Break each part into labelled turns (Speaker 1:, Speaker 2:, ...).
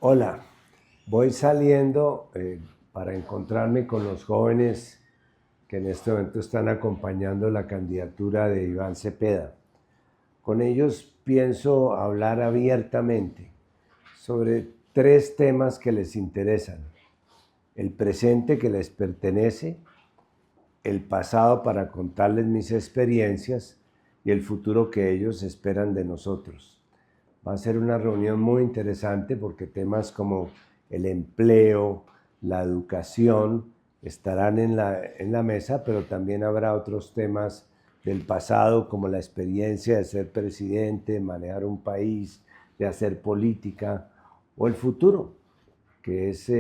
Speaker 1: Hola, voy saliendo para encontrarme con los jóvenes que en este momento están acompañando la candidatura de Iván Cepeda. Con ellos pienso hablar abiertamente sobre tres temas que les interesan: el presente que les pertenece, el pasado para contarles mis experiencias y el futuro que ellos esperan de nosotros. Va a ser una reunión muy interesante porque temas como el empleo, la educación estarán en la mesa, pero también habrá otros temas del pasado como la experiencia de ser presidente, manejar un país, de hacer política, o el futuro, que es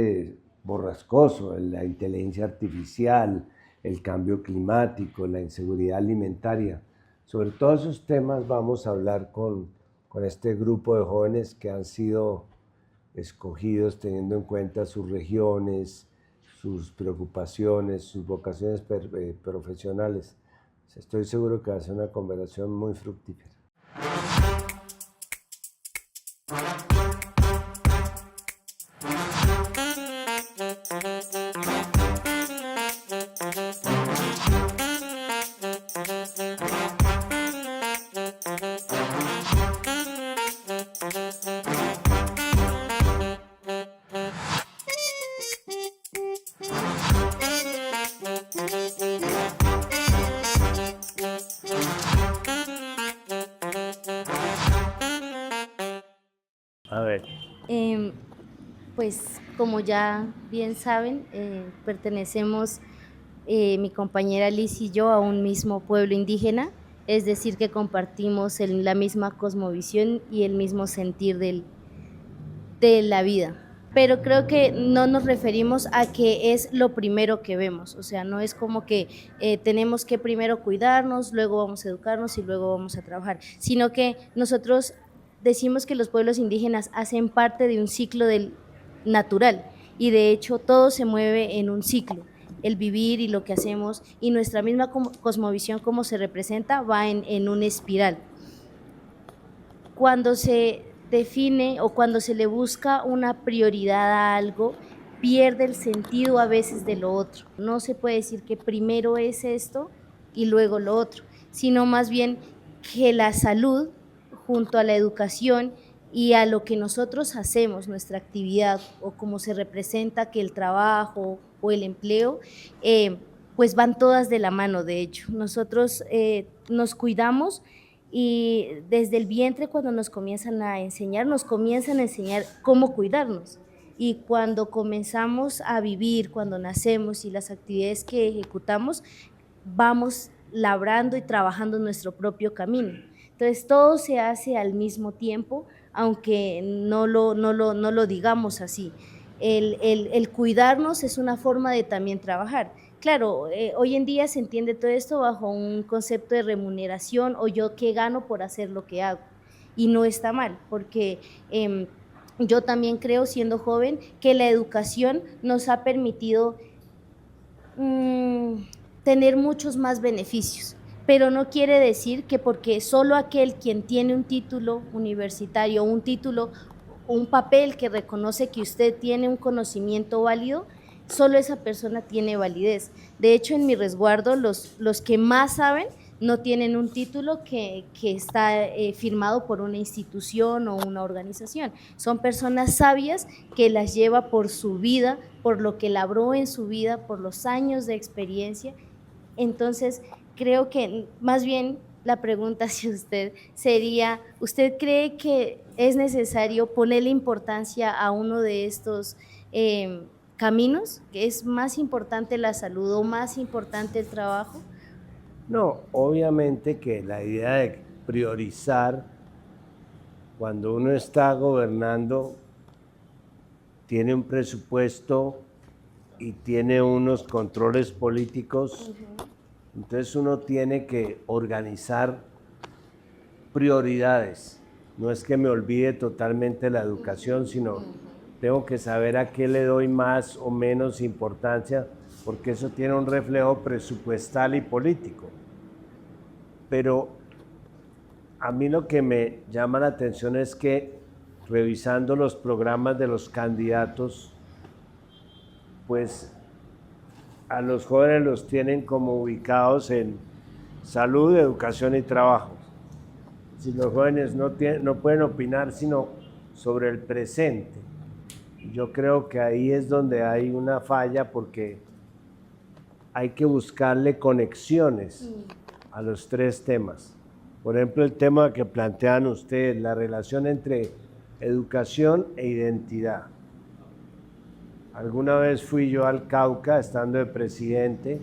Speaker 1: borrascoso, la inteligencia artificial, el cambio climático, la inseguridad alimentaria. Sobre todos esos temas vamos a hablar con este grupo de jóvenes que han sido escogidos teniendo en cuenta sus regiones, sus preocupaciones, sus vocaciones profesionales. Estoy seguro que va a ser una conversación muy fructífera. A ver.
Speaker 2: Pues como ya bien saben, pertenecemos mi compañera Liz y yo a un mismo pueblo indígena, es decir, que compartimos la misma cosmovisión y el mismo sentir de la vida. Pero creo que no nos referimos a que es lo primero que vemos, o sea, no es como que tenemos que primero cuidarnos, luego vamos a educarnos y luego vamos a trabajar, sino que nosotros decimos que los pueblos indígenas hacen parte de un ciclo natural y de hecho todo se mueve en un ciclo. El vivir y lo que hacemos y nuestra misma cosmovisión, como se representa, va en una espiral. Cuando se define o cuando se le busca una prioridad a algo, pierde el sentido a veces de lo otro. No se puede decir que primero es esto y luego lo otro, sino más bien que la salud junto a la educación y a lo que nosotros hacemos, nuestra actividad o cómo se representa que el trabajo o el empleo, pues van todas de la mano, de hecho. Nosotros nos cuidamos y desde el vientre cuando nos comienzan a enseñar cómo cuidarnos. Y cuando comenzamos a vivir, cuando nacemos y las actividades que ejecutamos, vamos labrando y trabajando nuestro propio camino. Entonces todo se hace al mismo tiempo, aunque no lo digamos así. El cuidarnos es una forma de también trabajar. Claro, hoy en día se entiende todo esto bajo un concepto de remuneración o yo qué gano por hacer lo que hago. Y no está mal, porque yo también creo, siendo joven, que la educación nos ha permitido tener muchos más beneficios, pero no quiere decir que porque solo aquel quien tiene un título universitario, un título, un papel que reconoce que usted tiene un conocimiento válido, solo esa persona tiene validez. De hecho, en mi resguardo, los que más saben no tienen un título que está firmado por una institución o una organización. Son personas sabias que las lleva por su vida, por lo que labró en su vida, por los años de experiencia. Entonces, creo que más bien la pregunta hacia usted sería, ¿usted cree que es necesario ponerle importancia a uno de estos caminos? ¿Que es más importante la salud o más importante el trabajo?
Speaker 1: No, obviamente que la idea de priorizar cuando uno está gobernando tiene un presupuesto y tiene unos controles políticos, entonces uno tiene que organizar prioridades. No es que me olvide totalmente la educación, sino tengo que saber a qué le doy más o menos importancia, porque eso tiene un reflejo presupuestal y político. Pero a mí lo que me llama la atención es que revisando los programas de los candidatos, pues a los jóvenes los tienen como ubicados en salud, educación y trabajo. Si los jóvenes no pueden opinar sino sobre el presente. Yo creo que ahí es donde hay una falla, porque hay que buscarle conexiones a los tres temas. Por ejemplo, el tema que plantean ustedes, la relación entre educación e identidad. Alguna vez fui yo al Cauca estando de presidente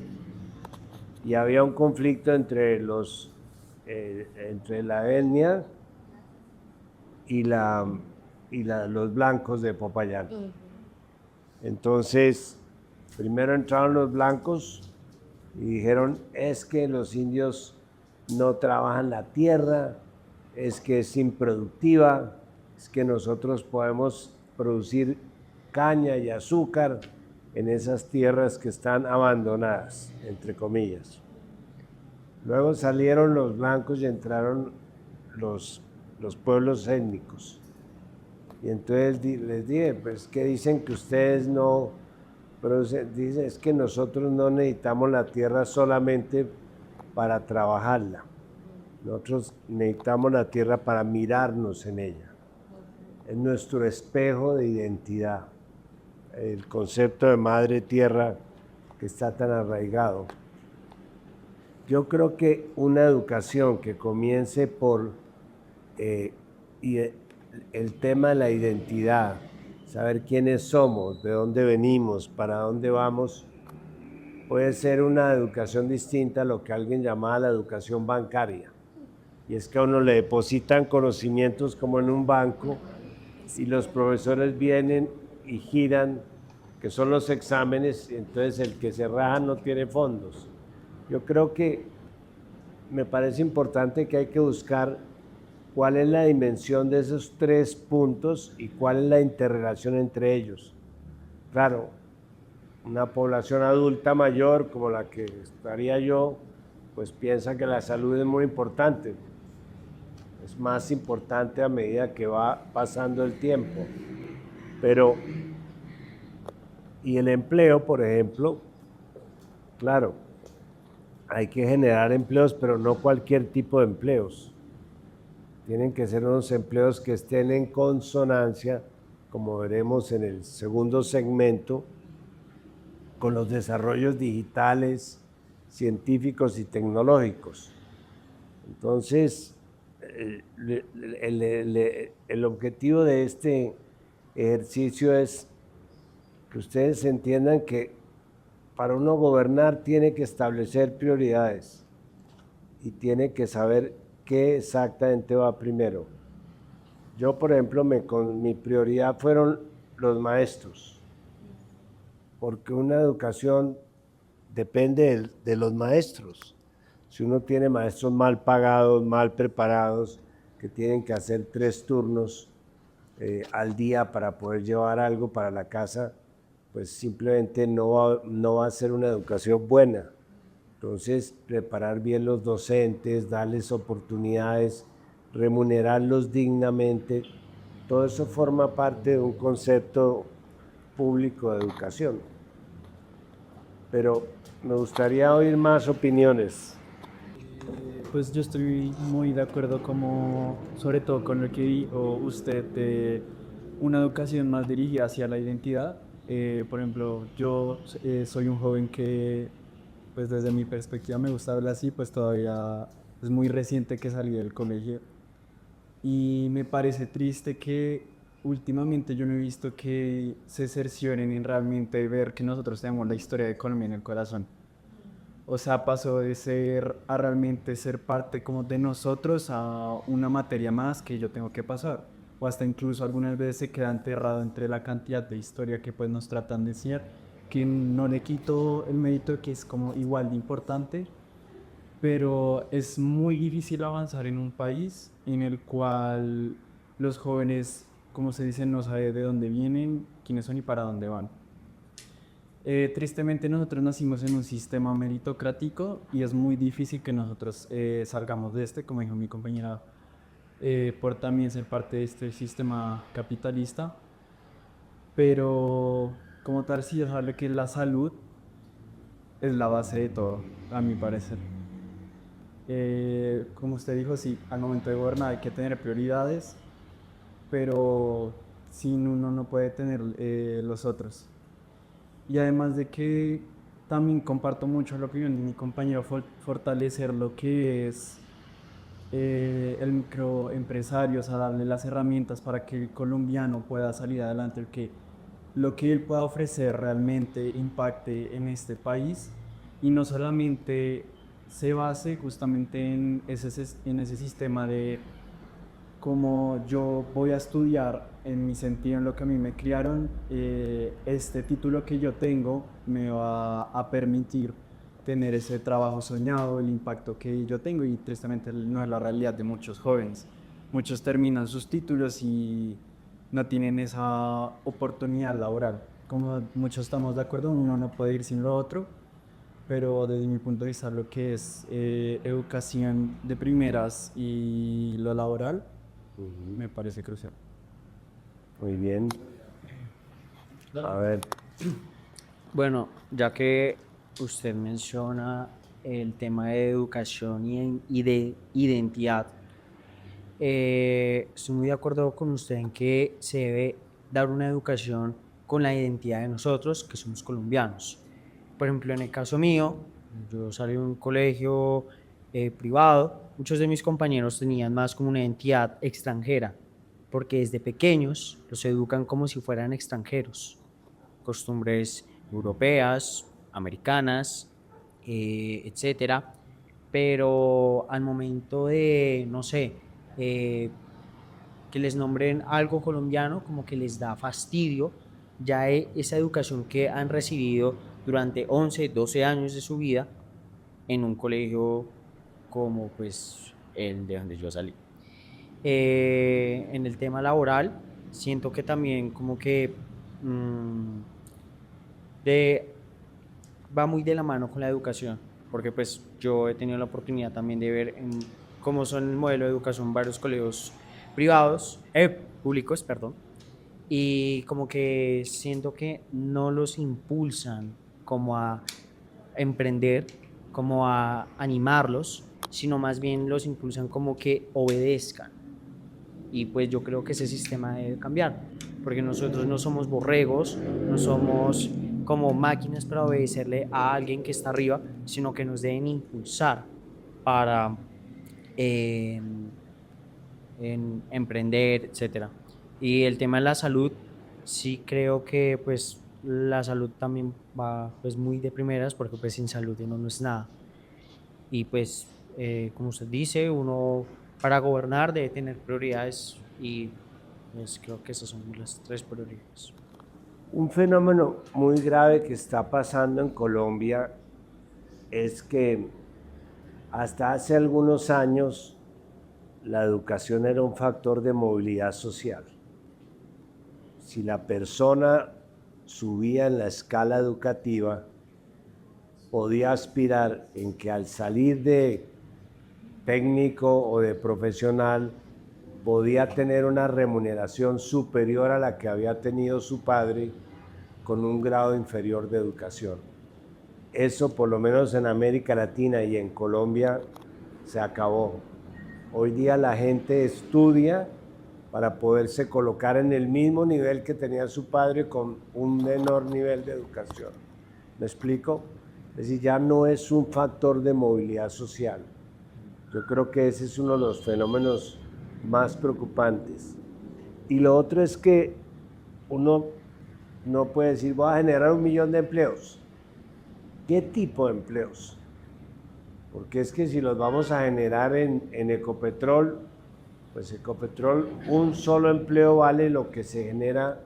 Speaker 1: y había un conflicto entre la etnia y los blancos de Popayán. Entonces, primero entraron los blancos y dijeron, es que los indios no trabajan la tierra, es que es improductiva, es que nosotros podemos producir caña y azúcar en esas tierras que están abandonadas, entre comillas. Luego salieron los blancos y entraron los pueblos étnicos. Y entonces les dije, pues que dicen que ustedes no, pero dicen, es que nosotros no necesitamos la tierra solamente para trabajarla. Nosotros necesitamos la tierra para mirarnos en ella. Es nuestro espejo de identidad. El concepto de madre tierra que está tan arraigado. Yo creo que una educación que comience por el tema de la identidad, saber quiénes somos, de dónde venimos, para dónde vamos, puede ser una educación distinta a lo que alguien llamaba la educación bancaria. Y es que a uno le depositan conocimientos como en un banco y los profesores vienen y giran, que son los exámenes, y entonces el que se raja no tiene fondos. Yo creo que me parece importante que hay que buscar cuál es la dimensión de esos tres puntos y cuál es la interrelación entre ellos. Claro, una población adulta mayor como la que estaría yo, pues piensa que la salud es muy importante. Es más importante a medida que va pasando el tiempo. Pero, y el empleo, por ejemplo, claro, hay que generar empleos, pero no cualquier tipo de empleos. Tienen que ser unos empleos que estén en consonancia, como veremos en el segundo segmento, con los desarrollos digitales, científicos y tecnológicos. Entonces, el objetivo de este ejercicio es que ustedes entiendan que para uno gobernar tiene que establecer prioridades y tiene que saber qué exactamente va primero. Yo, por ejemplo, mi prioridad fueron los maestros, porque una educación depende de los maestros. Si uno tiene maestros mal pagados, mal preparados, que tienen que hacer 3 turnos al día para poder llevar algo para la casa, pues simplemente no va a ser una educación buena. Entonces, preparar bien los docentes, darles oportunidades, remunerarlos dignamente, todo eso forma parte de un concepto público de educación. Pero me gustaría oír más opiniones.
Speaker 3: Pues yo estoy muy de acuerdo sobre todo con lo que dijo usted de una educación más dirigida hacia la identidad. Por ejemplo, yo soy un joven que, pues desde mi perspectiva me gusta hablar así, pues todavía es muy reciente que salí del colegio. Y me parece triste que últimamente yo no he visto que se cercioren en realmente ver que nosotros tenemos la historia de Colombia en el corazón. O sea, pasó de ser a realmente ser parte como de nosotros a una materia más que yo tengo que pasar. O hasta incluso algunas veces se queda enterrado entre la cantidad de historia que pues nos tratan de enseñar, que no le quito el mérito, que es como igual de importante, pero es muy difícil avanzar en un país en el cual los jóvenes, como se dice, no saben de dónde vienen, quiénes son y para dónde van. Tristemente nosotros nacimos en un sistema meritocrático y es muy difícil que nosotros salgamos de como dijo mi compañera, por también ser parte de este sistema capitalista, pero como tal sí sabe que la salud es la base de todo, a mi parecer. Como usted dijo, sí, al momento de gobernar hay que tener prioridades, pero sin uno no puede tener los otros. Y además de que también comparto mucho la opinión de mi compañero, fortalecer lo que es el microempresario, o sea, darle las herramientas para que el colombiano pueda salir adelante, que lo que él pueda ofrecer realmente impacte en este país y no solamente se base justamente en ese sistema de como yo voy a estudiar en mi sentido, en lo que a mí me criaron, este título que yo tengo me va a permitir tener ese trabajo soñado, el impacto que yo tengo y tristemente no es la realidad de muchos jóvenes. Muchos terminan sus títulos y no tienen esa oportunidad laboral. Como muchos estamos de acuerdo, uno no puede ir sin lo otro, pero desde mi punto de vista lo que es educación de primeras y lo laboral me parece crucial.
Speaker 1: Muy bien. A ver,
Speaker 4: Bueno, ya que usted menciona el tema de educación y de identidad, estoy muy de acuerdo con usted en que se debe dar una educación con la identidad de nosotros, que somos colombianos. Por ejemplo, en el caso mío, yo salí de un colegio privado, muchos de mis compañeros tenían más como una identidad extranjera, porque desde pequeños los educan como si fueran extranjeros, costumbres europeas, americanas, etcétera, pero al momento de, no sé, que les nombren algo colombiano, como que les da fastidio, ya esa educación que han recibido durante 11, 12 años de su vida en un colegio como pues el de donde yo salí. En el tema laboral, siento que también como que de, va muy de la mano con la educación, porque pues yo he tenido la oportunidad también de ver cómo son el modelo de educación varios colegios públicos, perdón, y como que siento que no los impulsan como a emprender, como a animarlos, sino más bien los impulsan como que obedezcan. Y pues yo creo que ese sistema debe cambiar, porque nosotros no somos borregos, no somos como máquinas para obedecerle a alguien que está arriba, sino que nos deben impulsar para eh, emprender, etcétera. Y el tema de la salud, sí creo que pues la salud también va pues muy de primeras, porque pues sin salud uno no es nada. Y pues, como usted dice, uno para gobernar debe tener prioridades y pues creo que esas son las tres prioridades.
Speaker 1: un fenómeno muy grave que está pasando en Colombia es que hasta hace algunos años la educación era un factor de movilidad social. Si la persona subía en la escala educativa, podía aspirar en que al salir de técnico o de profesional podía tener una remuneración superior a la que había tenido su padre con un grado inferior de educación. Eso, por lo menos en América Latina y en Colombia, se acabó. Hoy día la gente estudia para poderse colocar en el mismo nivel que tenía su padre con un menor nivel de educación. ¿Me explico? Es decir, ya no es un factor de movilidad social. Yo creo que ese es uno de los fenómenos más preocupantes. Y lo otro es que uno no puede decir, voy a generar 1.000.000 de empleos. ¿Qué tipo de empleos? Porque es que si los vamos a generar en Ecopetrol, pues Ecopetrol, un solo empleo vale lo que se genera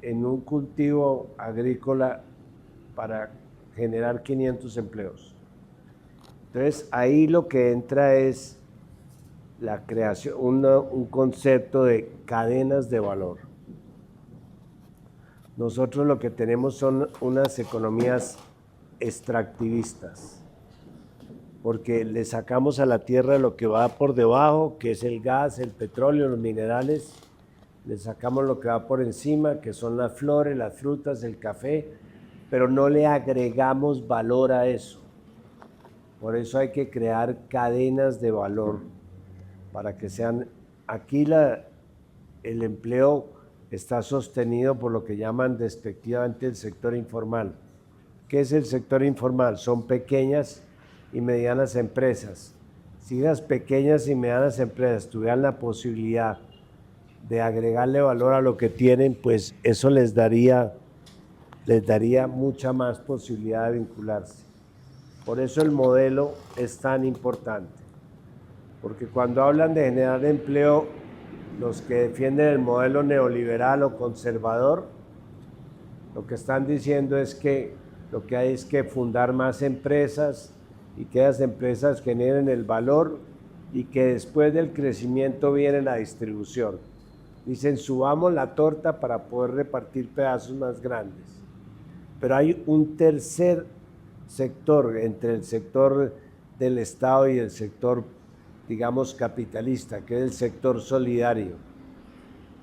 Speaker 1: en un cultivo agrícola para generar 500 empleos. Entonces ahí lo que entra es la creación, un concepto de cadenas de valor. Nosotros lo que tenemos son unas economías extractivistas. porque le sacamos a la tierra lo que va por debajo, que es el gas, el petróleo, los minerales, le sacamos lo que va por encima, que son las flores, las frutas, el café, pero no le agregamos valor a eso. Por eso hay que crear cadenas de valor para que sean... Aquí el empleo está sostenido por lo que llaman despectivamente el sector informal. ¿Qué es el sector informal? Son pequeñas y medianas empresas. Si las pequeñas y medianas empresas tuvieran la posibilidad de agregarle valor a lo que tienen, pues eso les daría mucha más posibilidad de vincularse. Por eso el modelo es tan importante, porque cuando hablan de generar empleo, los que defienden el modelo neoliberal o conservador, lo que están diciendo es que lo que hay es que fundar más empresas y que esas empresas generen el valor y que después del crecimiento viene la distribución. Dicen, subamos la torta para poder repartir pedazos más grandes. Pero hay un tercer sector, entre el sector del Estado y el sector, digamos, capitalista, que es el sector solidario,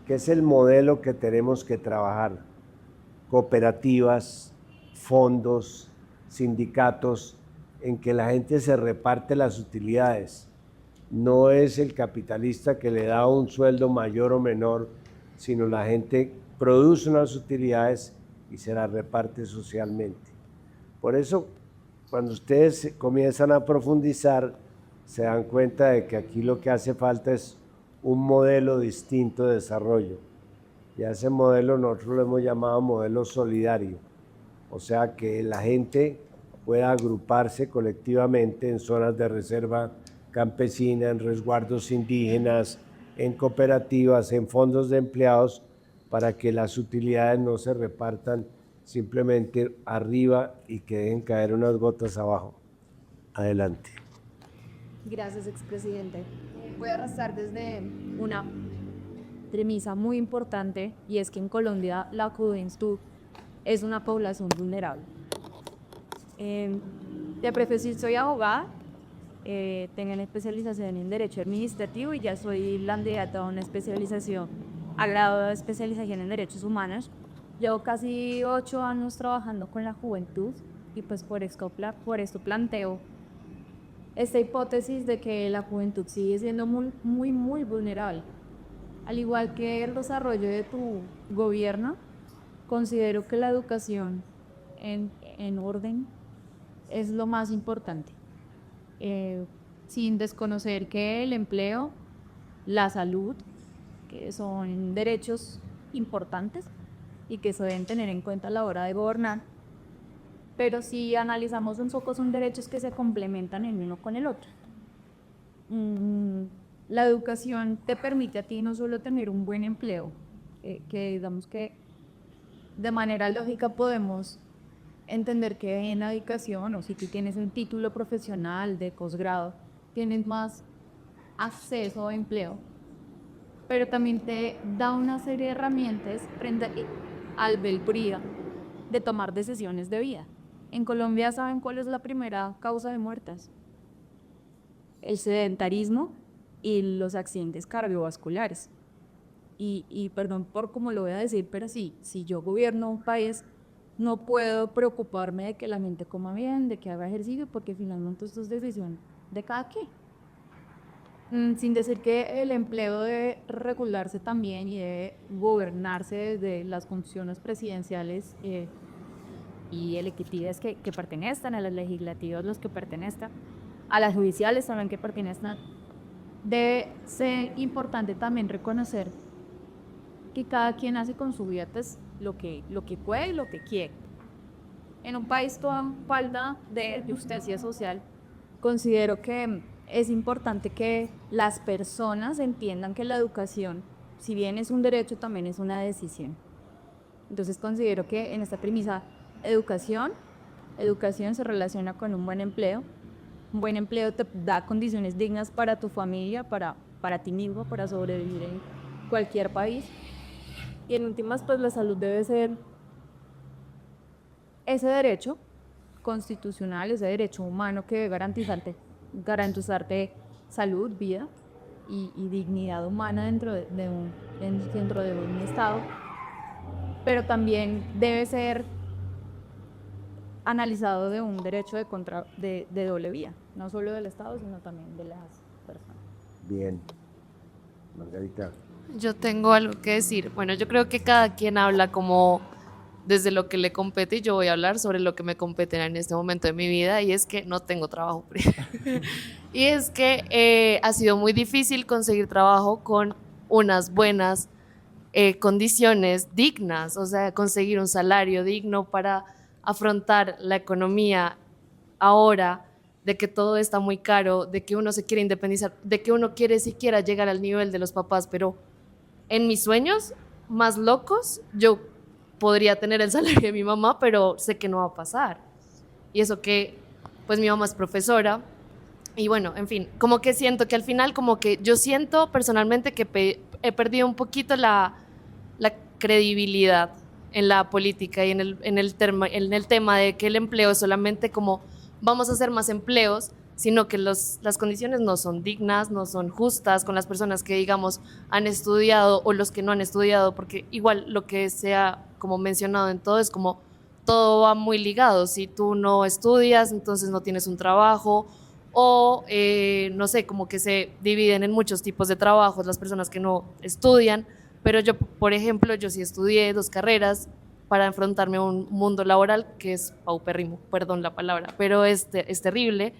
Speaker 1: que es el modelo que tenemos que trabajar. Cooperativas, fondos, sindicatos, en que la gente se reparte las utilidades. No es el capitalista que le da un sueldo mayor o menor, sino la gente produce unas utilidades y se las reparte socialmente. Por eso, cuando ustedes comienzan a profundizar, se dan cuenta de que aquí lo que hace falta es un modelo distinto de desarrollo. Y a ese modelo nosotros lo hemos llamado modelo solidario. O sea, que la gente pueda agruparse colectivamente en zonas de reserva campesina, en resguardos indígenas, en cooperativas, en fondos de empleados, para que las utilidades no se repartan simplemente arriba y que dejen caer unas gotas abajo. Adelante.
Speaker 5: Gracias, expresidente. Voy a arrastrar desde una premisa muy importante, y es que en Colombia la juventud es una población vulnerable. De profesión soy abogada, tengo una especialización en Derecho Administrativo y ya soy candidata a una especialización, a grado de especialización en Derechos Humanos. Llevo casi 8 años trabajando con la juventud y pues por esto planteo esta hipótesis de que la juventud sigue siendo muy vulnerable. Al igual que el desarrollo de tu gobierno, considero que la educación en orden es lo más importante, sin desconocer que el empleo, la salud, que son derechos importantes y que se deben tener en cuenta a la hora de gobernar, pero si analizamos un poco son derechos que se complementan el uno con el otro. La educación te permite a ti no solo tener un buen empleo, que digamos que de manera lógica podemos entender que en la educación, o si tú tienes un título profesional de posgrado, tienes más acceso a empleo, pero también te da una serie de herramientas frente al albedrío de tomar decisiones de vida. En Colombia, ¿saben cuál es la primera causa de muertes? El sedentarismo y los accidentes cardiovasculares. Y perdón por cómo lo voy a decir, pero si yo gobierno un país, no puedo preocuparme de que la gente coma bien, de que haga ejercicio, porque finalmente esto es decisión de cada quien. Sin decir que el empleo debe regularse también y debe gobernarse desde las funciones presidenciales y ejecutivas que pertenezcan, a las legislativas los que pertenezcan, a las judiciales también que pertenezcan. Debe ser importante también reconocer que cada quien hace con su vida pues, lo que puede y lo que quiere. En un país toda falta de justicia social, considero que es importante que las personas entiendan que la educación, si bien es un derecho, también es una decisión. Entonces considero que en esta premisa, educación se relaciona con un buen empleo. Un buen empleo te da condiciones dignas para tu familia, para ti mismo, para sobrevivir en cualquier país. Y en últimas, pues la salud debe ser ese derecho constitucional, ese derecho humano que debe garantizarte garantizarte salud, vida y dignidad humana dentro de un Estado, pero también debe ser analizado de un derecho de doble vía, no solo del Estado, sino también de las personas.
Speaker 1: Bien. Margarita.
Speaker 6: Yo tengo algo que decir. Bueno, yo creo que cada quien habla como desde lo que le compete y yo voy a hablar sobre lo que me compete en este momento de mi vida y es que no tengo trabajo. Y es que ha sido muy difícil conseguir trabajo con unas buenas condiciones dignas, o sea, conseguir un salario digno para afrontar la economía ahora, de que todo está muy caro, de que uno se quiere independizar, de que uno quiere siquiera llegar al nivel de los papás, pero en mis sueños más locos yo podría tener el salario de mi mamá, pero sé que no va a pasar. Y eso que, pues mi mamá es profesora, y bueno, en fin, como que siento que al final, como que yo siento personalmente que he perdido un poquito la credibilidad en la política y en el tema de que el empleo es solamente como vamos a hacer más empleos, sino que las condiciones no son dignas, no son justas con las personas que, digamos, han estudiado o los que no han estudiado, porque igual lo que se ha como mencionado en todo es como todo va muy ligado. Si tú no estudias, entonces no tienes un trabajo o no sé, como que se dividen en muchos tipos de trabajos las personas que no estudian, pero yo, por ejemplo, yo sí estudié 2 carreras para enfrentarme a un mundo laboral que es paupérrimo, perdón la palabra, pero es terrible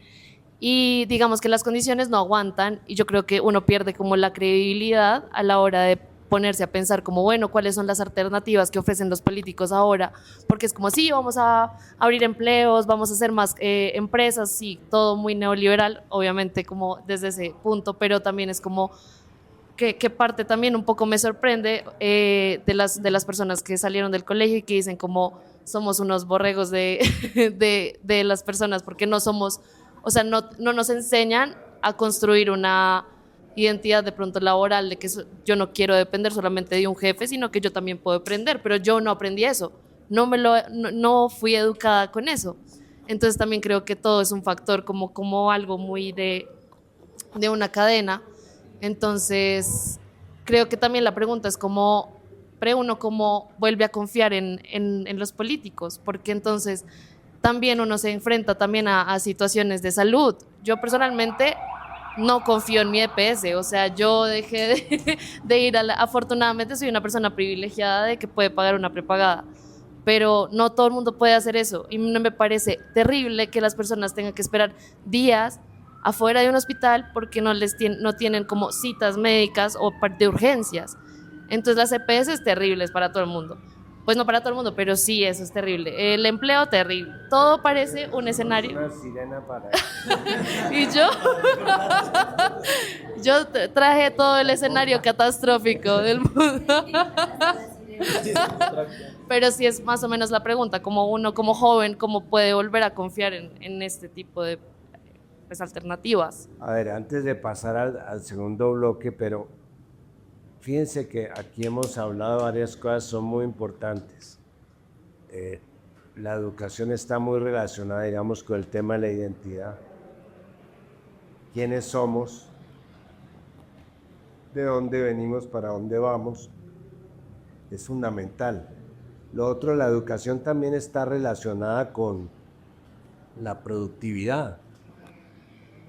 Speaker 6: y digamos que las condiciones no aguantan y yo creo que uno pierde como la credibilidad a la hora de ponerse a pensar como, bueno, cuáles son las alternativas que ofrecen los políticos ahora, porque es como, sí, vamos a abrir empleos, vamos a hacer más empresas, sí, todo muy neoliberal, obviamente como desde ese punto, pero también es como que parte también un poco me sorprende de las personas que salieron del colegio y que dicen como somos unos borregos de las personas, porque no somos, o sea, no nos enseñan a construir una identidad de pronto laboral, de que yo no quiero depender solamente de un jefe, sino que yo también puedo aprender, pero yo no aprendí eso, no fui educada con eso. Entonces también creo que todo es un factor como algo muy de una cadena. Entonces creo que también la pregunta es cómo uno cómo vuelve a confiar en los políticos, porque entonces también uno se enfrenta también a situaciones de salud. Yo personalmente no confío en mi EPS, o sea, yo dejé de ir afortunadamente soy una persona privilegiada de que puede pagar una prepagada, pero no todo el mundo puede hacer eso y me parece terrible que las personas tengan que esperar días afuera de un hospital porque no tienen como citas médicas o de urgencias. Entonces las EPS es terribles para todo el mundo. Pues no para todo el mundo, pero sí, eso es terrible. El empleo, terrible. Todo parece un escenario.
Speaker 1: Una sirena para...
Speaker 6: Y yo traje todo el escenario catastrófico del mundo. Pero sí es más o menos la pregunta, como uno como joven, cómo puede volver a confiar en este tipo de pues, alternativas.
Speaker 1: A ver, antes de pasar al segundo bloque, pero fíjense que aquí hemos hablado de varias cosas, son muy importantes. La educación está muy relacionada, digamos, con el tema de la identidad. ¿Quiénes somos? ¿De dónde venimos? ¿Para dónde vamos? Es fundamental. Lo otro, la educación también está relacionada con la productividad.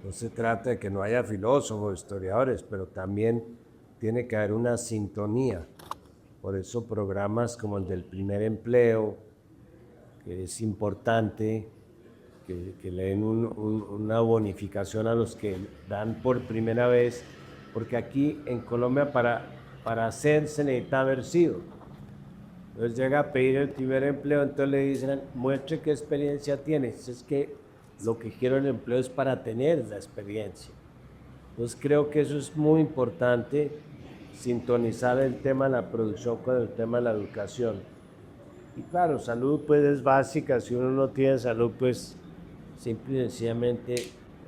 Speaker 1: No se trata de que no haya filósofos, historiadores, pero también tiene que haber una sintonía. Por eso programas como el del primer empleo, que es importante, que le den una bonificación a los que dan por primera vez, porque aquí en Colombia para hacer se necesita haber sido. Entonces llega a pedir el primer empleo, entonces le dicen, muestre qué experiencia tienes. Es que lo que quiero en el empleo es para tener la experiencia. Entonces creo que eso es muy importante, sintonizar el tema de la producción con el tema de la educación. Y claro, salud pues es básica, si uno no tiene salud pues simple y sencillamente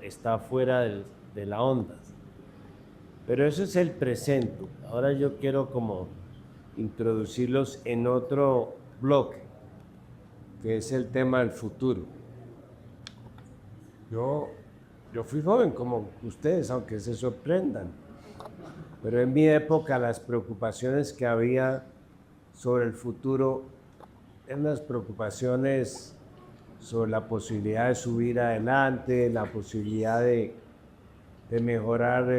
Speaker 1: está fuera de la onda. Pero eso es el presente. Ahora yo quiero como introducirlos en otro bloque, que es el tema del futuro. Yo Yo fui joven como ustedes, aunque se sorprendan. Pero en mi época las preocupaciones que había sobre el futuro eran las preocupaciones sobre la posibilidad de subir adelante, la posibilidad de mejorar,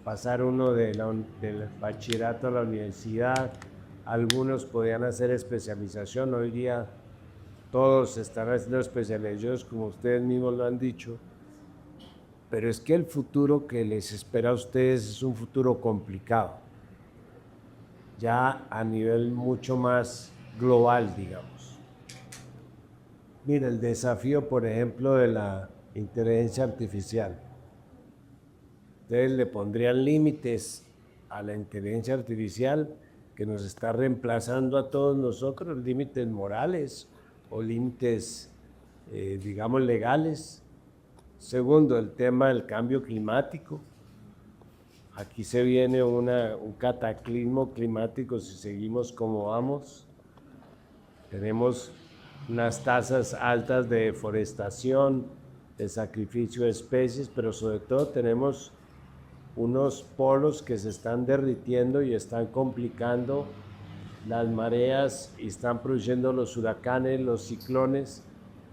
Speaker 1: pasar uno del bachillerato a la universidad. Algunos podían hacer especialización, hoy día todos están haciendo especializaciones como ustedes mismos lo han dicho, pero es que el futuro que les espera a ustedes es un futuro complicado, ya a nivel mucho más global, digamos. Mira, el desafío, por ejemplo, de la inteligencia artificial. Ustedes le pondrían límites a la inteligencia artificial que nos está reemplazando a todos nosotros, límites morales o límites, digamos, legales. Segundo, el tema del cambio climático. Aquí se viene un cataclismo climático si seguimos como vamos. Tenemos unas tasas altas de deforestación, de sacrificio de especies, pero sobre todo tenemos unos polos que se están derritiendo y están complicando las mareas y están produciendo los huracanes, los ciclones.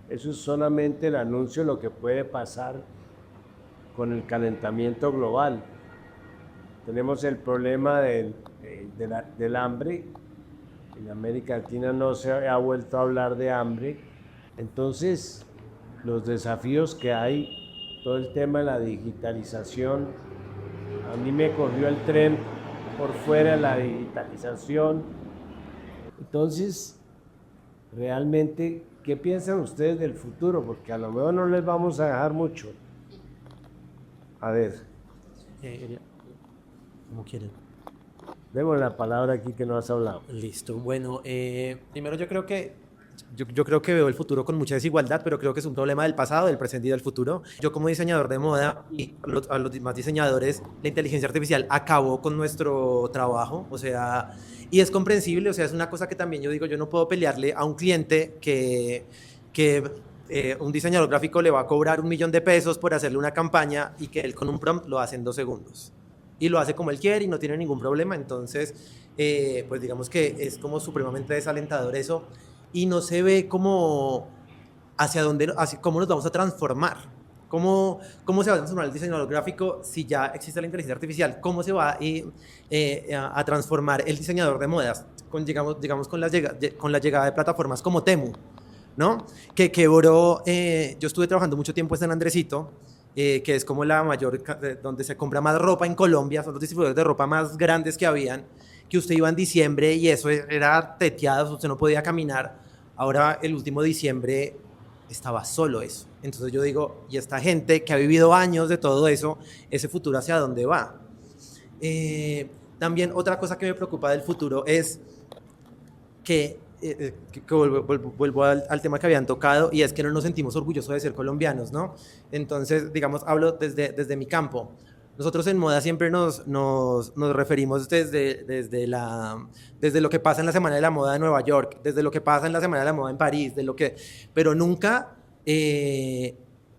Speaker 1: Eso es solamente el anuncio de lo que puede pasar con el calentamiento global. Tenemos el problema del hambre. En América Latina no se ha vuelto a hablar de hambre. Entonces, los desafíos que hay, todo el tema de la digitalización, a mí me cogió el tren por fuera de la digitalización. Entonces, realmente, ¿qué piensan ustedes del futuro? Porque a lo mejor no les vamos a dejar mucho. A ver.
Speaker 7: Como quieren.
Speaker 1: Demos la palabra aquí que no has hablado.
Speaker 7: Listo. Bueno, primero yo creo que veo el futuro con mucha desigualdad, pero creo que es un problema del pasado, del presente y del futuro. Yo como diseñador de moda y a los demás diseñadores, la inteligencia artificial acabó con nuestro trabajo, o sea, y es comprensible, o sea, es una cosa que también yo digo, yo no puedo pelearle a un cliente que un diseñador gráfico le va a cobrar $1.000.000 por hacerle una campaña y que él con un prompt lo hace en 2 segundos. Y lo hace como él quiere y no tiene ningún problema, entonces, pues digamos que es como supremamente desalentador eso. Y no se ve como cómo nos vamos a transformar, cómo se va a transformar el diseñador gráfico si ya existe la inteligencia artificial, cómo se va a transformar el diseñador de modas, digamos con la llegada de plataformas como Temu, ¿no? Que quebró, yo estuve trabajando mucho tiempo en San Andresito, que es como la mayor, donde se compra más ropa en Colombia, son los distribuidores de ropa más grandes que habían, que usted iba en diciembre y eso era teteado, usted no podía caminar. Ahora, el último diciembre, estaba solo eso. Entonces yo digo, y esta gente que ha vivido años de todo eso, ese futuro hacia dónde va. También otra cosa que me preocupa del futuro es que vuelvo al tema que habían tocado, y es que no nos sentimos orgullosos de ser colombianos, ¿no? Entonces, digamos, hablo desde mi campo. Nosotros en moda siempre nos referimos desde lo que pasa en la Semana de la Moda de Nueva York, desde lo que pasa en la Semana de la Moda en París, pero nunca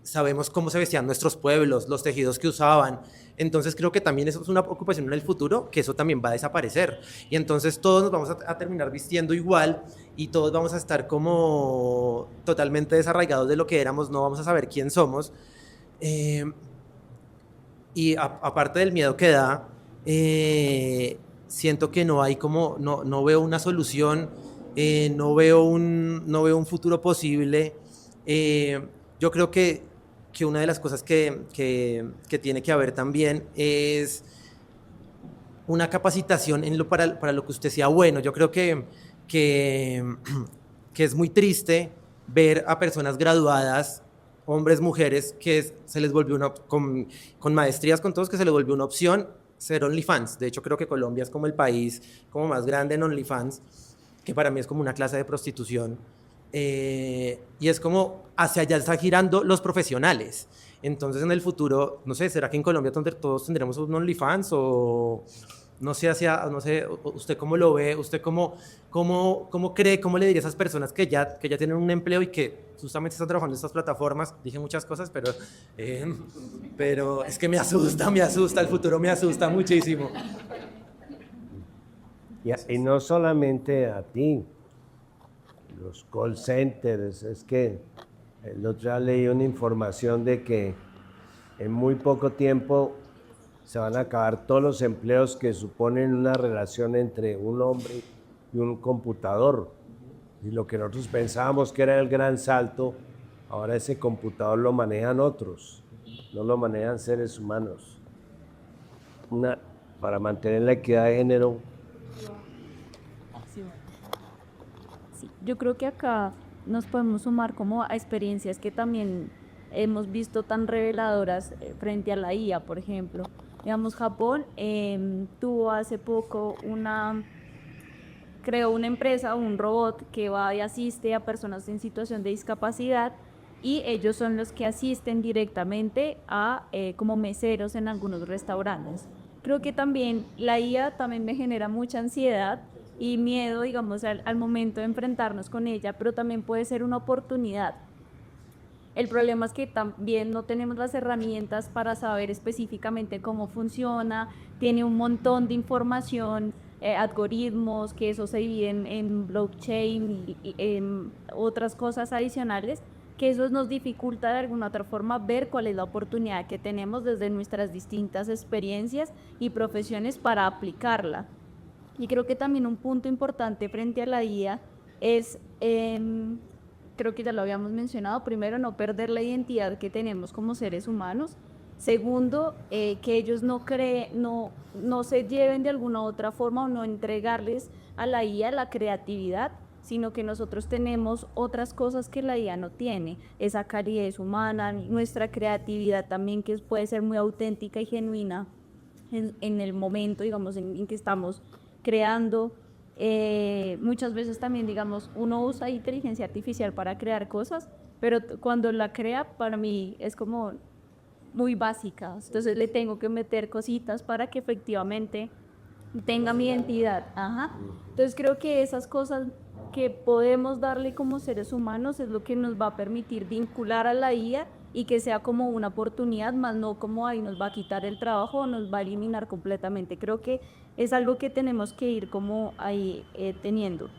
Speaker 7: sabemos cómo se vestían nuestros pueblos, los tejidos que usaban. Entonces creo que también eso es una preocupación en el futuro, que eso también va a desaparecer. Y entonces todos nos vamos a terminar vistiendo igual y todos vamos a estar como totalmente desarraigados de lo que éramos, no vamos a saber quién somos. Y aparte del miedo que da, siento que no hay no veo una solución, no veo un futuro posible. Yo creo que una de las cosas que tiene que haber también es una capacitación para lo que usted sea bueno. Yo creo que es muy triste ver a personas graduadas, hombres, mujeres, que se les volvió con maestrías, con todos, que se les volvió una opción ser OnlyFans. De hecho, creo que Colombia es como el país como más grande en OnlyFans, que para mí es como una clase de prostitución. Y es como hacia allá están girando los profesionales. Entonces, en el futuro, no sé, ¿será que en Colombia todos tendremos un OnlyFans o No sé, no sé, usted cómo lo ve, usted cómo cree, cómo le diría a esas personas que ya tienen un empleo y que justamente están trabajando en estas plataformas. Dije muchas cosas, pero es que me asusta, el futuro me asusta muchísimo.
Speaker 1: Y no solamente a ti, los call centers, es que el otro día leí una información de que en muy poco tiempo se van a acabar todos los empleos que suponen una relación entre un hombre y un computador. Y lo que nosotros pensábamos que era el gran salto, ahora ese computador lo manejan otros, no lo manejan seres humanos. Para mantener la equidad de género.
Speaker 5: Sí, yo creo que acá nos podemos sumar como a experiencias que también hemos visto tan reveladoras frente a la IA, por ejemplo. Digamos, Japón tuvo hace poco creó una empresa, un robot que va y asiste a personas en situación de discapacidad y ellos son los que asisten directamente a como meseros en algunos restaurantes. Creo que también la IA también me genera mucha ansiedad y miedo, digamos, al momento de enfrentarnos con ella, pero también puede ser una oportunidad. El problema es que también no tenemos las herramientas para saber específicamente cómo funciona, tiene un montón de información, algoritmos, que eso se divide en blockchain y en otras cosas adicionales, que eso nos dificulta de alguna otra forma ver cuál es la oportunidad que tenemos desde nuestras distintas experiencias y profesiones para aplicarla. Y creo que también un punto importante frente a la IA es, creo que ya lo habíamos mencionado, primero, no perder la identidad que tenemos como seres humanos. Segundo, que ellos no se lleven de alguna otra forma o no entregarles a la IA la creatividad, sino que nosotros tenemos otras cosas que la IA no tiene, esa calidez humana, nuestra creatividad también, que puede ser muy auténtica y genuina en el momento, digamos, en que estamos creando. Muchas veces también, digamos, uno usa inteligencia artificial para crear cosas, pero cuando la crea, para mí es como muy básica, entonces le tengo que meter cositas para que efectivamente tenga mi identidad. Ajá. Entonces creo que esas cosas que podemos darle como seres humanos es lo que nos va a permitir vincular a la IA y que sea como una oportunidad, más no como ahí nos va a quitar el trabajo o nos va a eliminar completamente. Creo que es algo que tenemos que ir como ahí teniendo.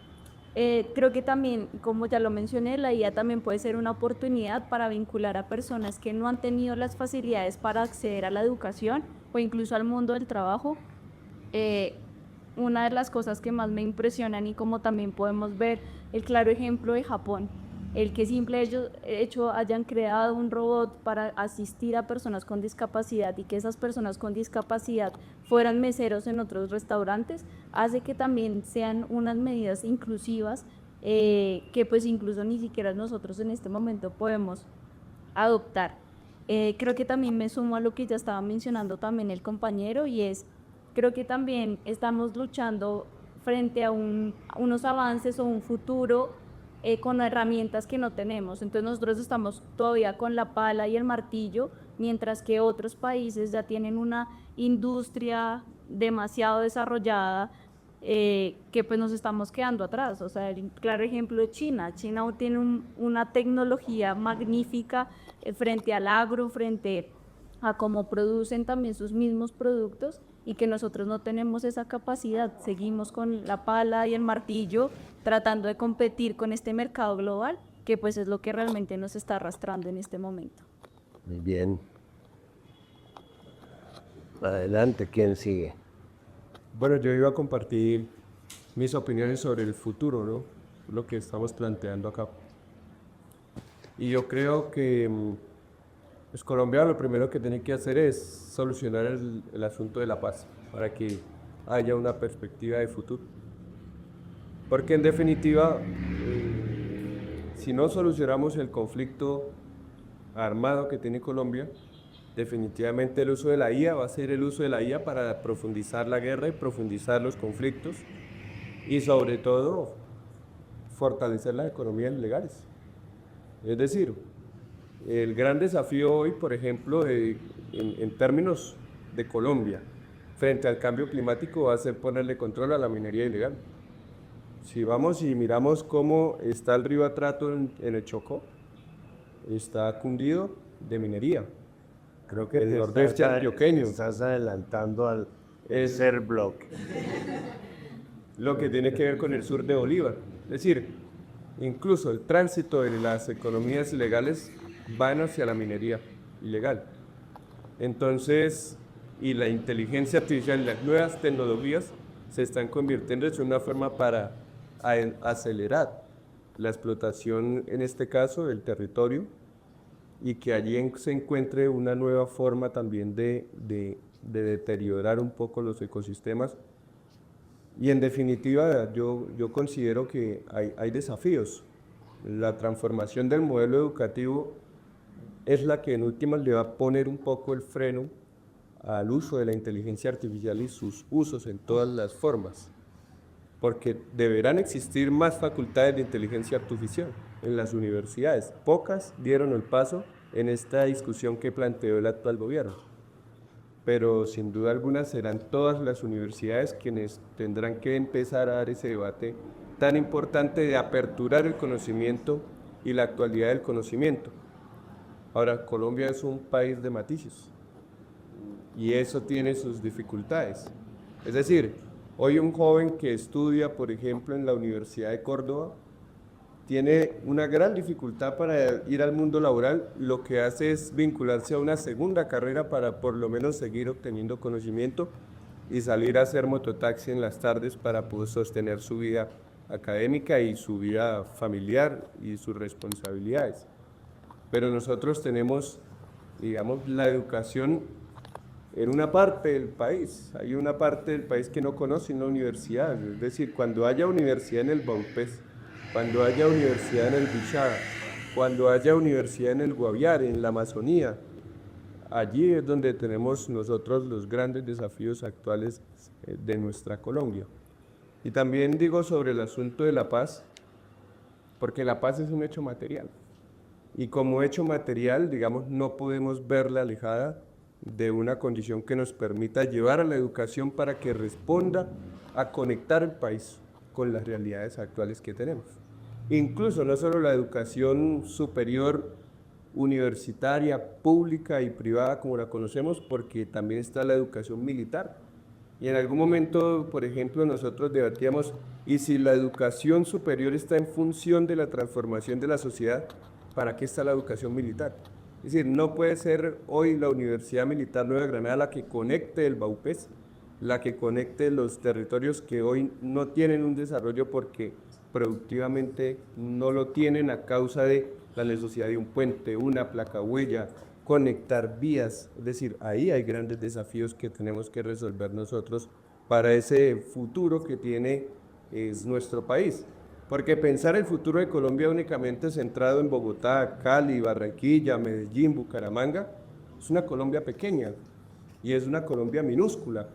Speaker 5: Creo que también, como ya lo mencioné, la IA también puede ser una oportunidad para vincular a personas que no han tenido las facilidades para acceder a la educación o incluso al mundo del trabajo. Una de las cosas que más me impresionan, y como también podemos ver el claro ejemplo de Japón, el que simple hecho hayan creado un robot para asistir a personas con discapacidad y que esas personas con discapacidad fueran meseros en otros restaurantes, hace que también sean unas medidas inclusivas que pues incluso ni siquiera nosotros en este momento podemos adoptar. Creo que también me sumo a lo que ya estaba mencionando también el compañero, y creo que también estamos luchando frente a unos avances o un futuro con herramientas que no tenemos. Entonces nosotros estamos todavía con la pala y el martillo, mientras que otros países ya tienen una industria demasiado desarrollada que pues nos estamos quedando atrás. O sea, el claro ejemplo de China. China tiene una tecnología magnífica frente al agro, frente a cómo producen también sus mismos productos, y que nosotros no tenemos esa capacidad. Seguimos con la pala y el martillo tratando de competir con este mercado global, que pues es lo que realmente nos está arrastrando en este momento.
Speaker 1: Muy bien. Adelante, ¿quién sigue?
Speaker 8: Bueno, yo iba a compartir mis opiniones sobre el futuro, ¿no? Lo que estamos planteando acá. Y yo creo que pues Colombia lo primero que tiene que hacer es solucionar el asunto de la paz para que haya una perspectiva de futuro. Porque en definitiva, si no solucionamos el conflicto armado que tiene Colombia, definitivamente el uso de la IA va a ser el uso de la IA para profundizar la guerra y profundizar los conflictos y sobre todo fortalecer las economías legales. Es decir, el gran desafío hoy, por ejemplo, en términos de Colombia, frente al cambio climático va a ser ponerle control a la minería ilegal. Si vamos y miramos cómo está el río Atrato en el Chocó, está cundido de minería.
Speaker 1: Creo que
Speaker 8: El
Speaker 1: te
Speaker 8: nordeste antioqueño.
Speaker 1: estás adelantando al
Speaker 8: Es-
Speaker 1: tercer bloque.
Speaker 8: Lo que tiene que ver con el sur de Bolívar. Es decir, incluso el tránsito de las economías ilegales van hacia la minería ilegal. Entonces, y la inteligencia artificial y las nuevas tecnologías se están convirtiendo en una forma para acelerar la explotación, en este caso, del territorio, y que allí se encuentre una nueva forma también de deteriorar un poco los ecosistemas. Y en definitiva, yo considero que hay desafíos. La transformación del modelo educativo es la que en últimas le va a poner un poco el freno al uso de la inteligencia artificial y sus usos en todas las formas, porque deberán existir más facultades de inteligencia artificial en las universidades. Pocas dieron el paso en esta discusión que planteó el actual gobierno, pero sin duda alguna serán todas las universidades quienes tendrán que empezar a dar ese debate tan importante de aperturar el conocimiento y la actualidad del conocimiento. Ahora, Colombia es un país de matices y eso tiene sus dificultades. Es decir, hoy un joven que estudia, por ejemplo, en la Universidad de Córdoba, tiene una gran dificultad para ir al mundo laboral, lo que hace es vincularse a una segunda carrera para por lo menos seguir obteniendo conocimiento y salir a hacer mototaxi en las tardes para poder sostener su vida académica y su vida familiar y sus responsabilidades. Pero nosotros tenemos, digamos, la educación en una parte del país. Hay una parte del país que no conoce una universidad. Es decir, cuando haya universidad en el Baupés, cuando haya universidad en el Bichada, cuando haya universidad en el Guaviare, en la Amazonía, allí es donde tenemos nosotros los grandes desafíos actuales de nuestra Colombia. Y también digo sobre el asunto de la paz, porque la paz es un hecho material. Y como hecho material, digamos, no podemos verla alejada de una condición que nos permita llevar a la educación para que responda a conectar el país con las realidades actuales que tenemos. Incluso no solo la educación superior, universitaria, pública y privada como la conocemos, porque también está la educación militar. Y en algún momento, por ejemplo, nosotros debatíamos, ¿y si la educación superior está en función de la transformación de la sociedad, para qué está la educación militar? Es decir, no puede ser hoy la Universidad Militar Nueva Granada la que conecte el Baupés, la que conecte los territorios que hoy no tienen un desarrollo porque productivamente no lo tienen a causa de la necesidad de un puente, una placa huella, conectar vías. Es decir, ahí hay grandes desafíos que tenemos que resolver nosotros para ese futuro que tiene nuestro país. Porque pensar el futuro de Colombia únicamente centrado en Bogotá, Cali, Barranquilla, Medellín, Bucaramanga, es una Colombia pequeña y es una Colombia minúscula.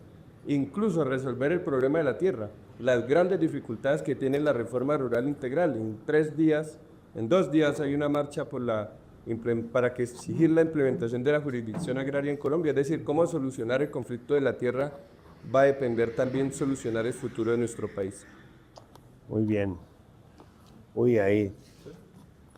Speaker 8: Incluso resolver el problema de la tierra, las grandes dificultades que tiene la reforma rural integral. En 2 días hay una marcha para que exigir la implementación de la jurisdicción agraria en Colombia. Es decir, cómo solucionar el conflicto de la tierra va a depender también solucionar el futuro de nuestro país.
Speaker 1: Muy bien. Uy, ahí.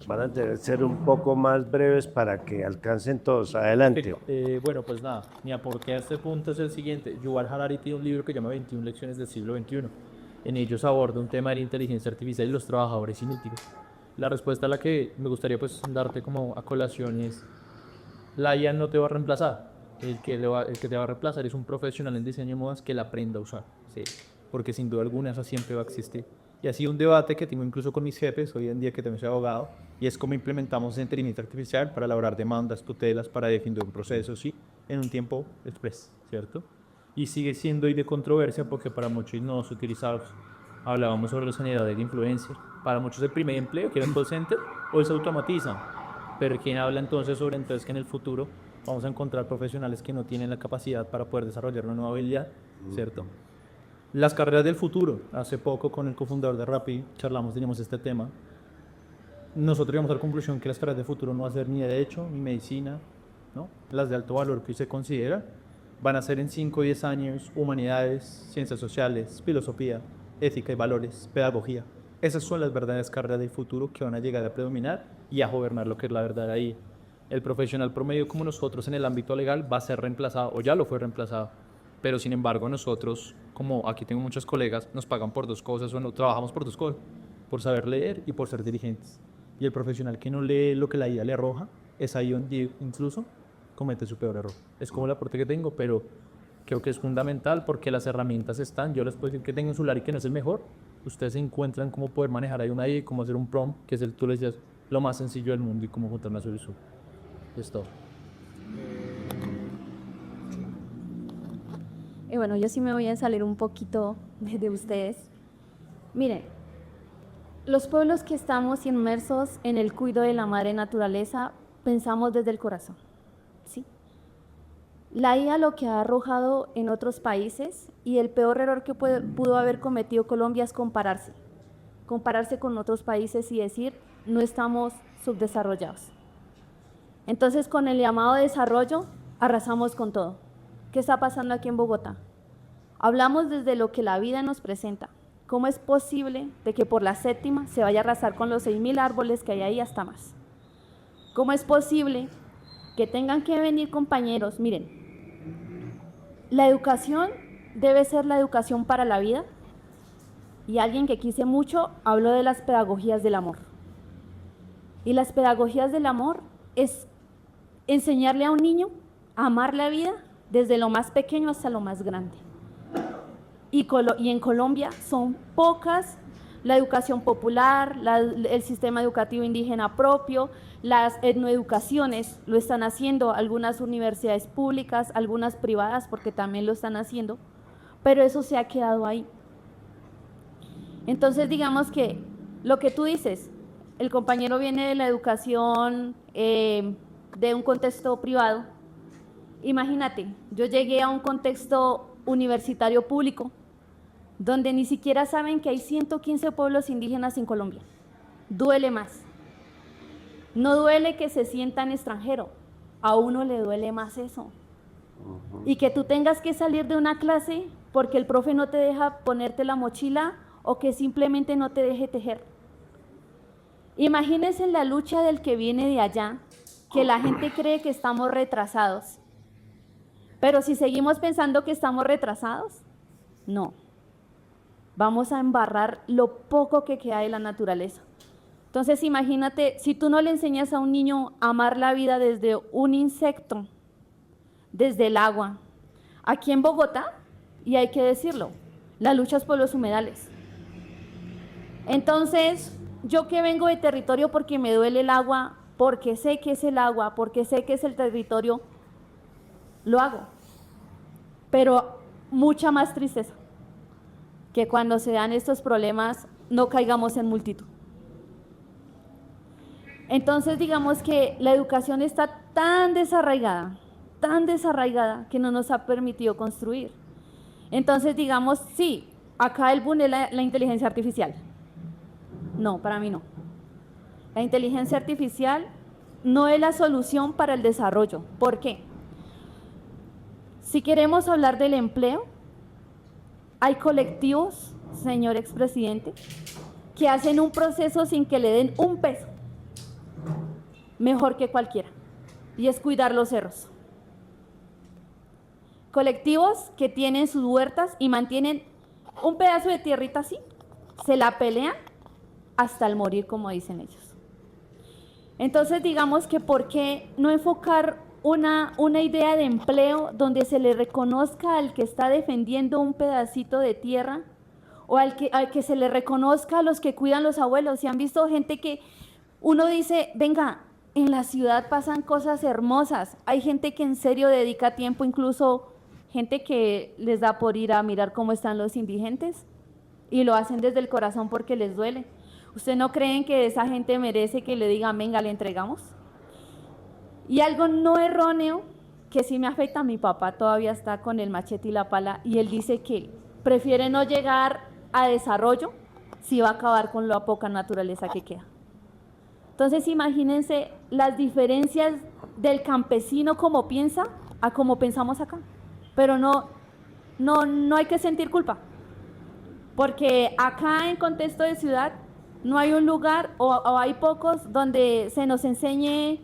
Speaker 1: Van a tener que ser un poco más breves para que alcancen todos. Adelante.
Speaker 9: Bueno, pues nada, mi aporte a este punto es el siguiente. Yuval Harari tiene un libro que se llama 21 lecciones del siglo XXI. En ellos aborda un tema de la inteligencia artificial y los trabajadores inútiles. La respuesta a la que me gustaría pues darte como a colación es: la IA no te va a reemplazar. El que te va a reemplazar es un profesional en diseño de modas que la aprenda a usar. Sí, porque sin duda alguna esa siempre va a existir. Y así un debate que tengo incluso con mis jefes hoy en día, que también soy abogado, y es cómo implementamos inteligencia artificial para elaborar demandas, tutelas, para definir un proceso, sí, en un tiempo express, ¿cierto? Y sigue siendo hoy de controversia porque para muchos no es utilizado. Hablábamos sobre los generadores de influencia. Para muchos el primer empleo, que era el call center, hoy se automatiza. Pero ¿quién habla entonces sobre que en el futuro vamos a encontrar profesionales que no tienen la capacidad para poder desarrollar una nueva habilidad, ¿cierto? Las carreras del futuro. Hace poco con el cofundador de Rappi teníamos este tema. Nosotros llegamos a la conclusión que las carreras del futuro no van a ser ni derecho, ni medicina, ¿no? Las de alto valor que hoy se consideran, van a ser en 5 o 10 años humanidades, ciencias sociales, filosofía, ética y valores, pedagogía. Esas son las verdaderas carreras del futuro que van a llegar a predominar y a gobernar lo que es la verdad ahí. El profesional promedio como nosotros en el ámbito legal va a ser reemplazado o ya lo fue reemplazado. Pero sin embargo nosotros, como aquí tengo muchos colegas, nos pagan por 2 cosas o no trabajamos por 2 cosas, por saber leer y por ser dirigentes. Y el profesional que no lee lo que la vida le arroja, es ahí donde incluso comete su peor error. Es como el aporte que tengo, pero creo que es fundamental porque las herramientas están. Yo les puedo decir que tengo un celular y que no es el mejor. Ustedes encuentran cómo poder manejar ahí una IA y cómo hacer un prompt, que es el, tú les decías, lo más sencillo del mundo y cómo encontrar una solución. Es todo.
Speaker 10: Y bueno, yo sí me voy a salir un poquito de ustedes. Miren, los pueblos que estamos inmersos en el cuidado de la madre naturaleza, pensamos desde el corazón, ¿sí? La IA lo que ha arrojado en otros países y el peor error que pudo haber cometido Colombia es compararse con otros países y decir, no estamos subdesarrollados. Entonces, con el llamado desarrollo, arrasamos con todo. ¿Qué está pasando aquí en Bogotá? Hablamos desde lo que la vida nos presenta. ¿Cómo es posible de que por la séptima se vaya a arrasar con los 6.000 árboles que hay ahí hasta más? ¿Cómo es posible que tengan que venir compañeros? Miren, la educación debe ser la educación para la vida, y alguien que quise mucho habló de las pedagogías del amor. Y las pedagogías del amor es enseñarle a un niño a amar la vida desde lo más pequeño hasta lo más grande. Y en Colombia son pocas la educación popular, el sistema educativo indígena propio, las etnoeducaciones lo están haciendo, algunas universidades públicas, algunas privadas, porque también lo están haciendo, pero eso se ha quedado ahí. Entonces, digamos que lo que tú dices, el compañero viene de la educación de un contexto privado. Imagínate, yo llegué a un contexto universitario público, donde ni siquiera saben que hay 115 pueblos indígenas en Colombia. Duele más. No duele que se sientan extranjero, a uno le duele más eso. Y que tú tengas que salir de una clase porque el profe no te deja ponerte la mochila o que simplemente no te deje tejer. Imagínense la lucha del que viene de allá, que la gente cree que estamos retrasados. Pero si seguimos pensando que estamos retrasados, no. Vamos a embarrar lo poco que queda de la naturaleza. Entonces imagínate, si tú no le enseñas a un niño a amar la vida desde un insecto, desde el agua, aquí en Bogotá, y hay que decirlo, la lucha es por los humedales. Entonces, yo que vengo de territorio porque me duele el agua, porque sé que es el agua, porque sé que es el territorio, lo hago. Pero mucha más tristeza que cuando se dan estos problemas no caigamos en multitud. Entonces, digamos que la educación está tan desarraigada que no nos ha permitido construir. Entonces, digamos, sí, acá el boom es la inteligencia artificial. No, para mí no. La inteligencia artificial no es la solución para el desarrollo. ¿Por qué? Si queremos hablar del empleo, hay colectivos, señor expresidente, que hacen un proceso sin que le den un peso, mejor que cualquiera, y es cuidar los cerros. Colectivos que tienen sus huertas y mantienen un pedazo de tierrita así, se la pelean hasta el morir, como dicen ellos. Entonces, digamos que ¿por qué no enfocar una idea de empleo donde se le reconozca al que está defendiendo un pedacito de tierra o al que se le reconozca a los que cuidan los abuelos? Si han visto gente que uno dice, venga, en la ciudad pasan cosas hermosas, hay gente que en serio dedica tiempo, incluso gente que les da por ir a mirar cómo están los indigentes y lo hacen desde el corazón porque les duele. ¿Usted no creen que esa gente merece que le digan, venga, le entregamos? Y algo no erróneo que sí me afecta, mi papá todavía está con el machete y la pala y él dice que prefiere no llegar a desarrollo si va a acabar con la poca naturaleza que queda. Entonces imagínense las diferencias del campesino como piensa a como pensamos acá. pero no hay que sentir culpa, porque acá en contexto de ciudad no hay un lugar o hay pocos donde se nos enseñe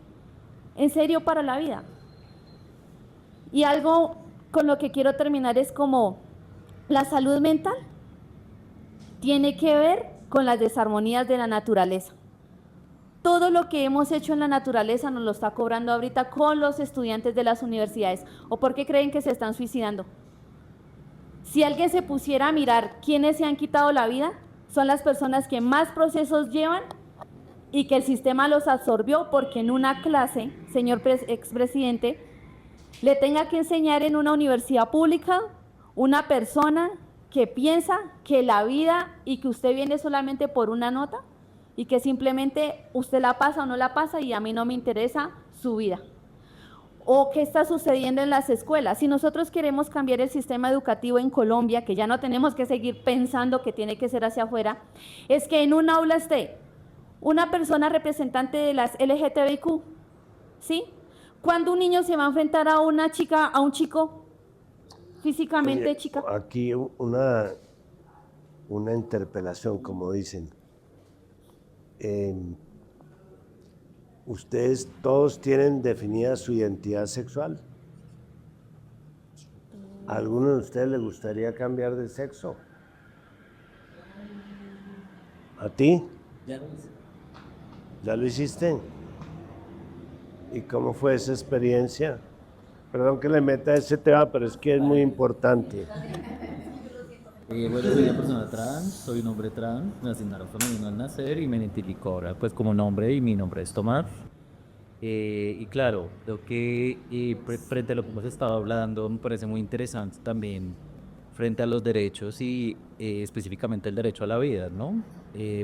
Speaker 10: en serio para la vida. Y algo con lo que quiero terminar es como la salud mental tiene que ver con las desarmonías de la naturaleza. Todo lo que hemos hecho en la naturaleza nos lo está cobrando ahorita con los estudiantes de las universidades. ¿O por qué creen que se están suicidando? Si alguien se pusiera a mirar quiénes se han quitado la vida, son las personas que más procesos llevan y que el sistema los absorbió, porque en una clase, señor expresidente, le tenga que enseñar en una universidad pública una persona que piensa que la vida y que usted viene solamente por una nota y que simplemente usted la pasa o no la pasa y a mí no me interesa su vida. ¿O qué está sucediendo en las escuelas? Si nosotros queremos cambiar el sistema educativo en Colombia, que ya no tenemos que seguir pensando que tiene que ser hacia afuera, es que en un aula esté una persona representante de las LGTBIQ, ¿sí? ¿Cuándo un niño se va a enfrentar a una chica, a un chico físicamente
Speaker 1: Oye,
Speaker 10: chica?
Speaker 1: aquí una interpelación, como dicen. ¿Ustedes todos tienen definida su identidad sexual? ¿A alguno de ustedes le gustaría cambiar de sexo? ¿A ti?
Speaker 11: Ya lo hice.
Speaker 1: ¿Ya lo hiciste? ¿Y cómo fue esa experiencia? Perdón que le meta ese tema, pero es que es muy importante.
Speaker 11: Bueno, soy una persona trans, soy un hombre trans, me asignaron femenino al nacer y me identifico ahora pues como nombre y mi nombre es Tomás. Y claro, lo que frente a lo que hemos estado hablando me parece muy interesante también frente a los derechos y específicamente el derecho a la vida, ¿no?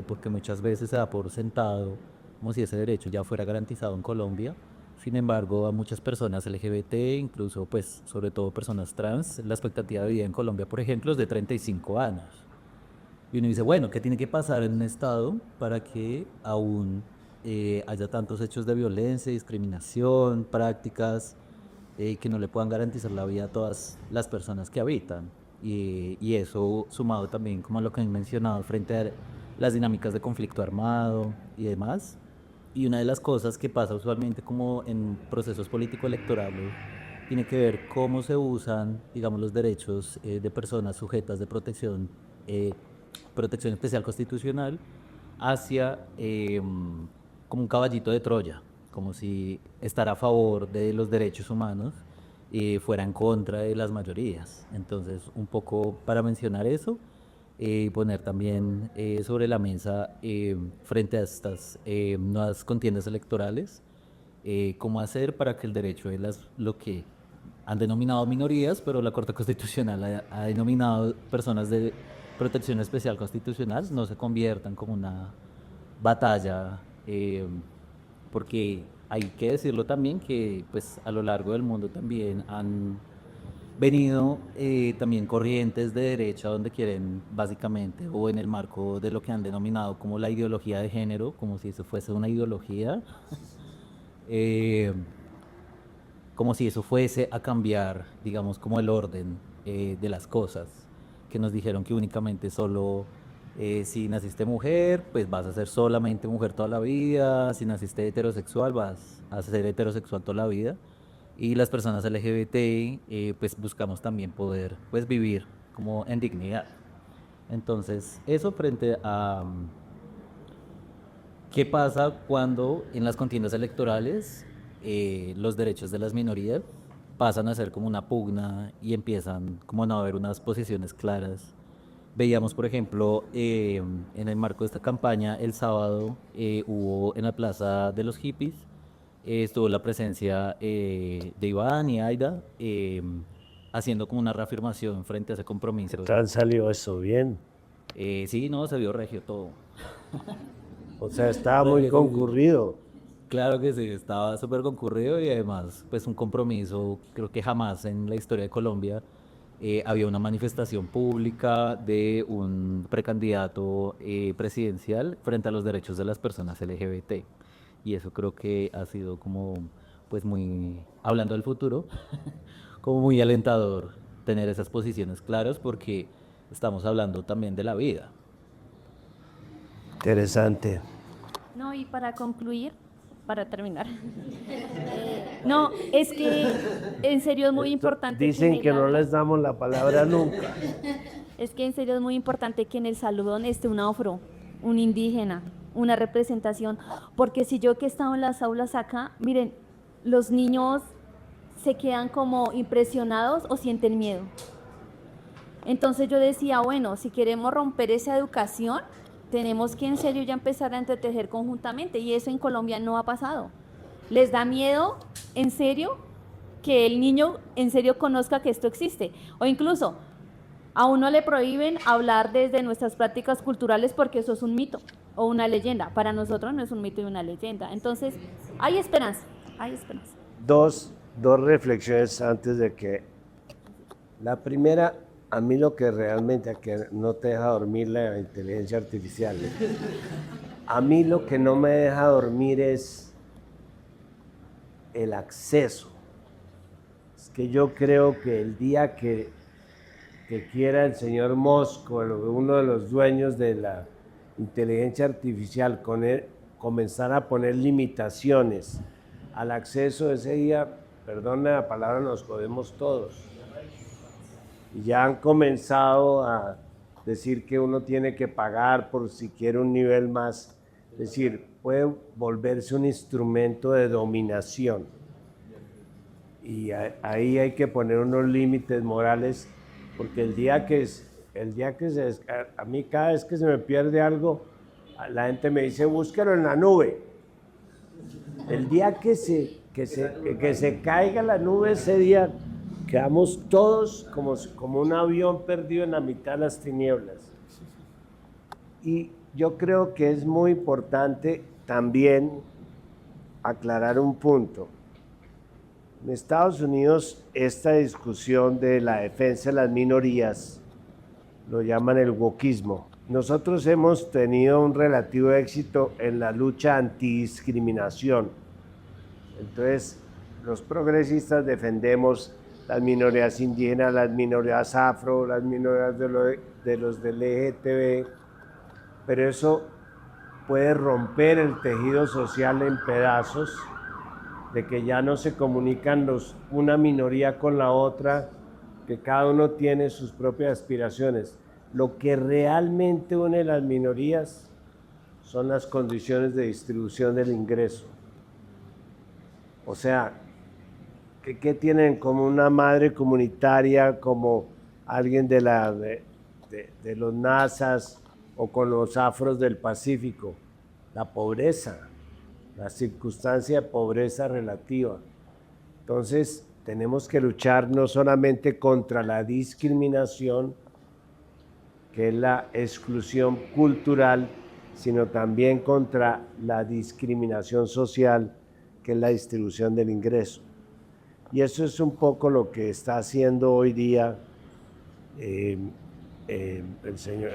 Speaker 11: Porque muchas veces se da por sentado como si ese derecho ya fuera garantizado en Colombia. Sin embargo, a muchas personas LGBT, incluso pues sobre todo personas trans, la expectativa de vida en Colombia, por ejemplo, es de 35 años. Y uno dice, bueno, ¿qué tiene que pasar en un estado para que aún haya tantos hechos de violencia, discriminación, prácticas que no le puedan garantizar la vida a todas las personas que habitan? Y eso sumado también como a lo que han mencionado frente a las dinámicas de conflicto armado y demás. Y una de las cosas que pasa usualmente como en procesos político-electorales tiene que ver cómo se usan, digamos, los derechos de personas sujetas de protección especial constitucional hacia como un caballito de Troya, como si estar a favor de los derechos humanos fuera en contra de las mayorías. Entonces, un poco para mencionar eso, poner también sobre la mesa frente a estas nuevas contiendas electorales, cómo hacer para que el derecho de lo que han denominado minorías, pero la Corte Constitucional ha denominado personas de protección especial constitucional, no se conviertan como una batalla, porque hay que decirlo también que pues a lo largo del mundo también han venido también corrientes de derecha donde quieren básicamente, o en el marco de lo que han denominado como la ideología de género, como si eso fuese una ideología, como si eso fuese a cambiar, digamos, como el orden de las cosas, que nos dijeron que únicamente solo si naciste mujer, pues vas a ser solamente mujer toda la vida, si naciste heterosexual, vas a ser heterosexual toda la vida. Y las personas LGBT, pues buscamos también poder pues vivir como en dignidad. Entonces, eso frente a qué pasa cuando en las contiendas electorales los derechos de las minorías pasan a ser como una pugna y empiezan como a no haber unas posiciones claras. Veíamos, por ejemplo, en el marco de esta campaña, el sábado hubo en la Plaza de los Hippies, estuvo la presencia de Iván y Aida haciendo como una reafirmación frente a ese compromiso.
Speaker 1: ¿Qué tal salió eso? ¿Bien?
Speaker 11: Sí, no, se vio regio todo.
Speaker 1: O sea, estaba muy concurrido.
Speaker 11: Claro que sí, estaba súper concurrido y además, pues un compromiso, creo que jamás en la historia de Colombia había una manifestación pública de un precandidato presidencial frente a los derechos de las personas LGBT. Y eso creo que ha sido como, pues muy, hablando del futuro, como muy alentador tener esas posiciones claras porque estamos hablando también de la vida.
Speaker 1: Interesante.
Speaker 10: No, y para concluir, para terminar. No, es que en serio es muy importante.
Speaker 1: Dicen
Speaker 10: en
Speaker 1: que
Speaker 10: el
Speaker 1: no
Speaker 10: aula-
Speaker 1: les damos la palabra nunca.
Speaker 10: Es que en serio es muy importante que en el salón esté un afro, un indígena, una representación, porque si yo que he estado en las aulas acá, miren, los niños se quedan como impresionados o sienten miedo. Entonces yo decía, bueno, si queremos romper esa educación, tenemos que en serio ya empezar a entretejer conjuntamente, y eso en Colombia no ha pasado. Les da miedo, en serio, que el niño en serio conozca que esto existe, o incluso a uno le prohíben hablar desde nuestras prácticas culturales porque eso es un mito o una leyenda. Para nosotros no es un mito y una leyenda. Entonces, hay esperanza, hay esperanza.
Speaker 1: Dos reflexiones antes de que... La primera, a mí lo que realmente que no te deja dormir la inteligencia artificial. A mí lo que no me deja dormir es el acceso. Es que yo creo que el día que quiera el señor Musk, uno de los dueños de la inteligencia artificial, comenzar a poner limitaciones al acceso, ese día, perdone la palabra, nos jodemos todos. Y ya han comenzado a decir que uno tiene que pagar por si quiere un nivel más. Es decir, puede volverse un instrumento de dominación. Y ahí hay que poner unos límites morales, porque el día que a mí cada vez que se me pierde algo, la gente me dice, búsquelo en la nube. El día que se caiga la nube, ese día quedamos todos como un avión perdido en la mitad de las tinieblas. Y yo creo que es muy importante también aclarar un punto. En Estados Unidos, esta discusión de la defensa de las minorías lo llaman el wokismo. Nosotros hemos tenido un relativo éxito en la lucha antidiscriminación. Entonces, los progresistas defendemos las minorías indígenas, las minorías afro, las minorías de los del LGTB, pero eso puede romper el tejido social en pedazos, de que ya no se comunican una minoría con la otra, que cada uno tiene sus propias aspiraciones. Lo que realmente une las minorías son las condiciones de distribución del ingreso. O sea, ¿qué tienen como una madre comunitaria, como alguien de los nazas o con los afros del Pacífico? La pobreza, la circunstancia de pobreza relativa. Entonces, tenemos que luchar no solamente contra la discriminación, que es la exclusión cultural, sino también contra la discriminación social, que es la distribución del ingreso. Y eso es un poco lo que está haciendo hoy día el señor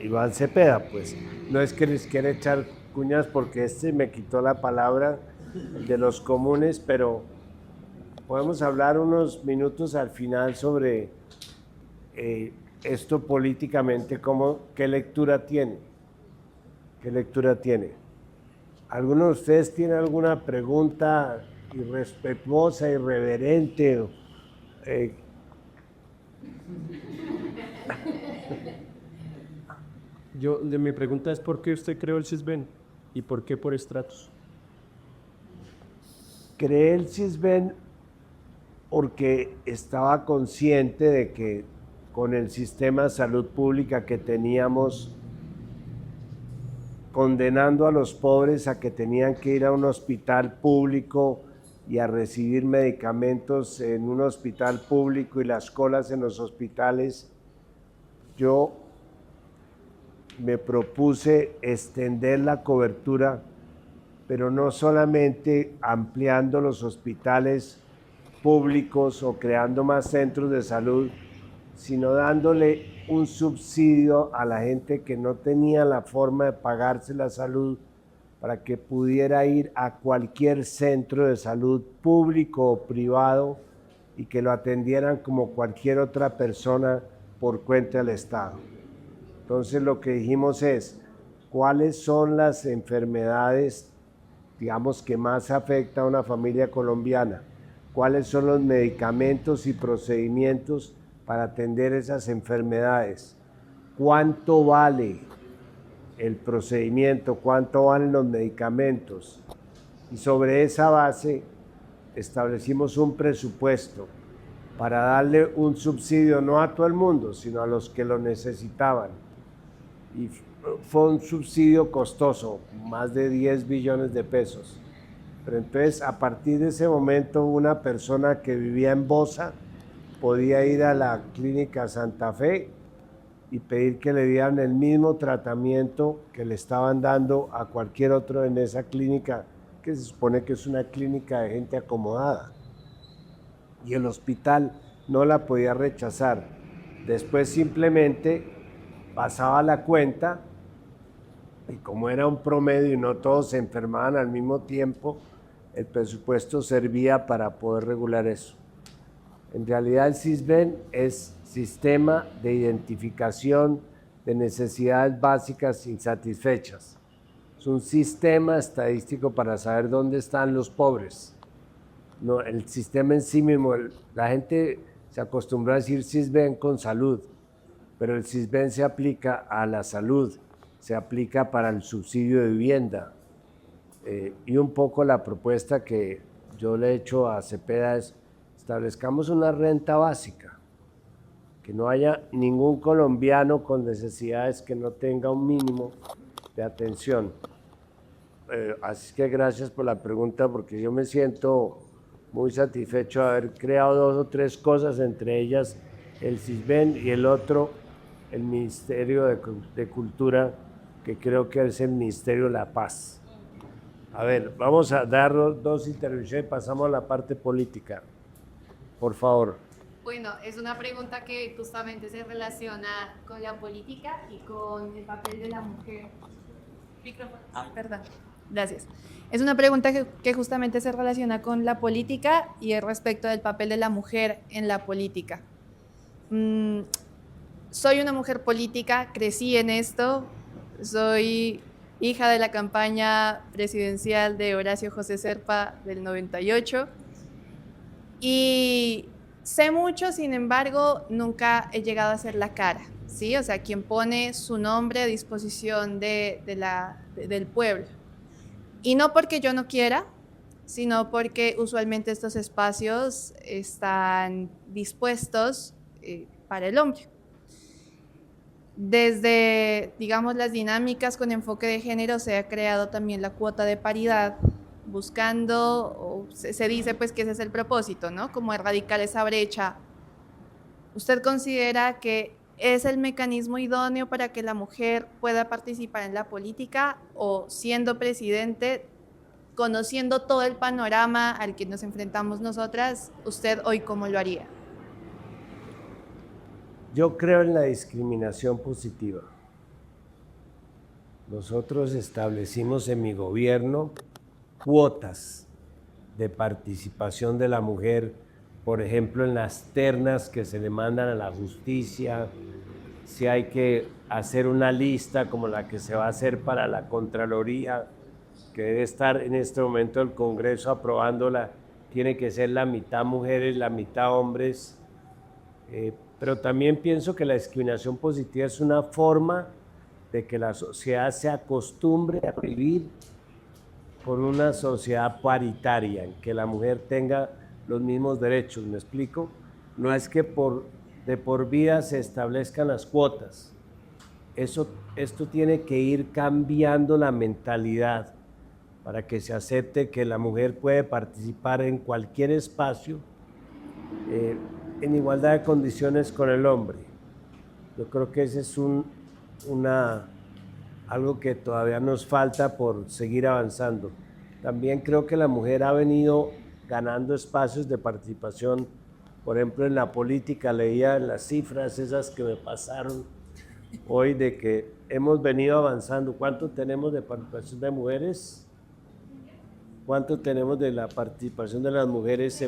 Speaker 1: Iván Cepeda. Pues no es que les quiera echar cuñas porque me quitó la palabra de los comunes, pero podemos hablar unos minutos al final sobre esto políticamente, ¿qué lectura tiene? ¿Qué lectura tiene? ¿Alguno de ustedes tiene alguna pregunta irrespetuosa, irreverente?
Speaker 8: Mi pregunta es, ¿por qué usted creó el CISBEN? ¿Y por qué por estratos?
Speaker 1: Creé el CISBEN porque estaba consciente de que con el sistema de salud pública que teníamos, condenando a los pobres a que tenían que ir a un hospital público y a recibir medicamentos en un hospital público y las colas en los hospitales, yo me propuse extender la cobertura, pero no solamente ampliando los hospitales públicos o creando más centros de salud, sino dándole un subsidio a la gente que no tenía la forma de pagarse la salud para que pudiera ir a cualquier centro de salud público o privado y que lo atendieran como cualquier otra persona por cuenta del Estado. Entonces lo que dijimos es, ¿cuáles son las enfermedades, digamos, que más afecta a una familia colombiana? ¿Cuáles son los medicamentos y procedimientos para atender esas enfermedades? ¿Cuánto vale el procedimiento? ¿Cuánto valen los medicamentos? Y sobre esa base establecimos un presupuesto para darle un subsidio no a todo el mundo, sino a los que lo necesitaban. Y fue un subsidio costoso, más de 10 billones de pesos. Pero entonces, a partir de ese momento, una persona que vivía en Bosa podía ir a la clínica Santa Fe y pedir que le dieran el mismo tratamiento que le estaban dando a cualquier otro en esa clínica, que se supone que es una clínica de gente acomodada. Y el hospital no la podía rechazar. Después simplemente pasaba la cuenta y como era un promedio y no todos se enfermaban al mismo tiempo, el presupuesto servía para poder regular eso. En realidad el SISBEN es Sistema de Identificación de Necesidades Básicas Insatisfechas. Es un sistema estadístico para saber dónde están los pobres. No, el sistema en sí mismo, la gente se acostumbró a decir SISBEN con salud, pero el SISBEN se aplica a la salud, se aplica para el subsidio de vivienda. Y un poco la propuesta que yo le he hecho a Cepeda es establezcamos una renta básica, que no haya ningún colombiano con necesidades que no tenga un mínimo de atención. Así que gracias por la pregunta, porque yo me siento muy satisfecho de haber creado 2 o 3 cosas, entre ellas el SISBEN y el otro, el Ministerio de Cultura, que creo que es el Ministerio de la Paz. A ver, vamos a dar 2 intervenciones y pasamos a la parte política. Por favor.
Speaker 12: Bueno, es una pregunta que justamente se relaciona con la política y con el papel de la mujer. Micrófono. Perdón. Gracias. Es una pregunta que justamente se relaciona con la política y es respecto del papel de la mujer en la política. Soy una mujer política, crecí en esto, soy hija de la campaña presidencial de Horacio José Serpa del 98 y sé mucho, sin embargo, nunca he llegado a ser la cara, ¿sí? O sea, quien pone su nombre a disposición del pueblo. Y no porque yo no quiera, sino porque usualmente estos espacios están dispuestos para el hombre. Desde, digamos, las dinámicas con enfoque de género se ha creado también la cuota de paridad, buscando, o se dice pues que ese es el propósito, ¿no? Como erradicar esa brecha. ¿Usted considera que es el mecanismo idóneo para que la mujer pueda participar en la política o siendo presidente, conociendo todo el panorama al que nos enfrentamos nosotras, usted hoy cómo lo haría?
Speaker 1: Yo creo en la discriminación positiva. Nosotros establecimos en mi gobierno cuotas de participación de la mujer, por ejemplo, en las ternas que se le mandan a la justicia, si hay que hacer una lista como la que se va a hacer para la Contraloría, que debe estar en este momento el Congreso aprobándola, tiene que ser la mitad mujeres, la mitad hombres. Pero también pienso que la discriminación positiva es una forma de que la sociedad se acostumbre a vivir por una sociedad paritaria, en que la mujer tenga los mismos derechos, ¿me explico? No es que de por vida se establezcan las cuotas. Esto tiene que ir cambiando la mentalidad para que se acepte que la mujer puede participar en cualquier espacio en igualdad de condiciones con el hombre. Yo creo que ese es algo que todavía nos falta por seguir avanzando. También creo que la mujer ha venido ganando espacios de participación, por ejemplo, en la política. Leía las cifras esas que me pasaron hoy de que hemos venido avanzando. ¿Cuánto tenemos de participación de mujeres? ¿Cuánto tenemos de la participación de las mujeres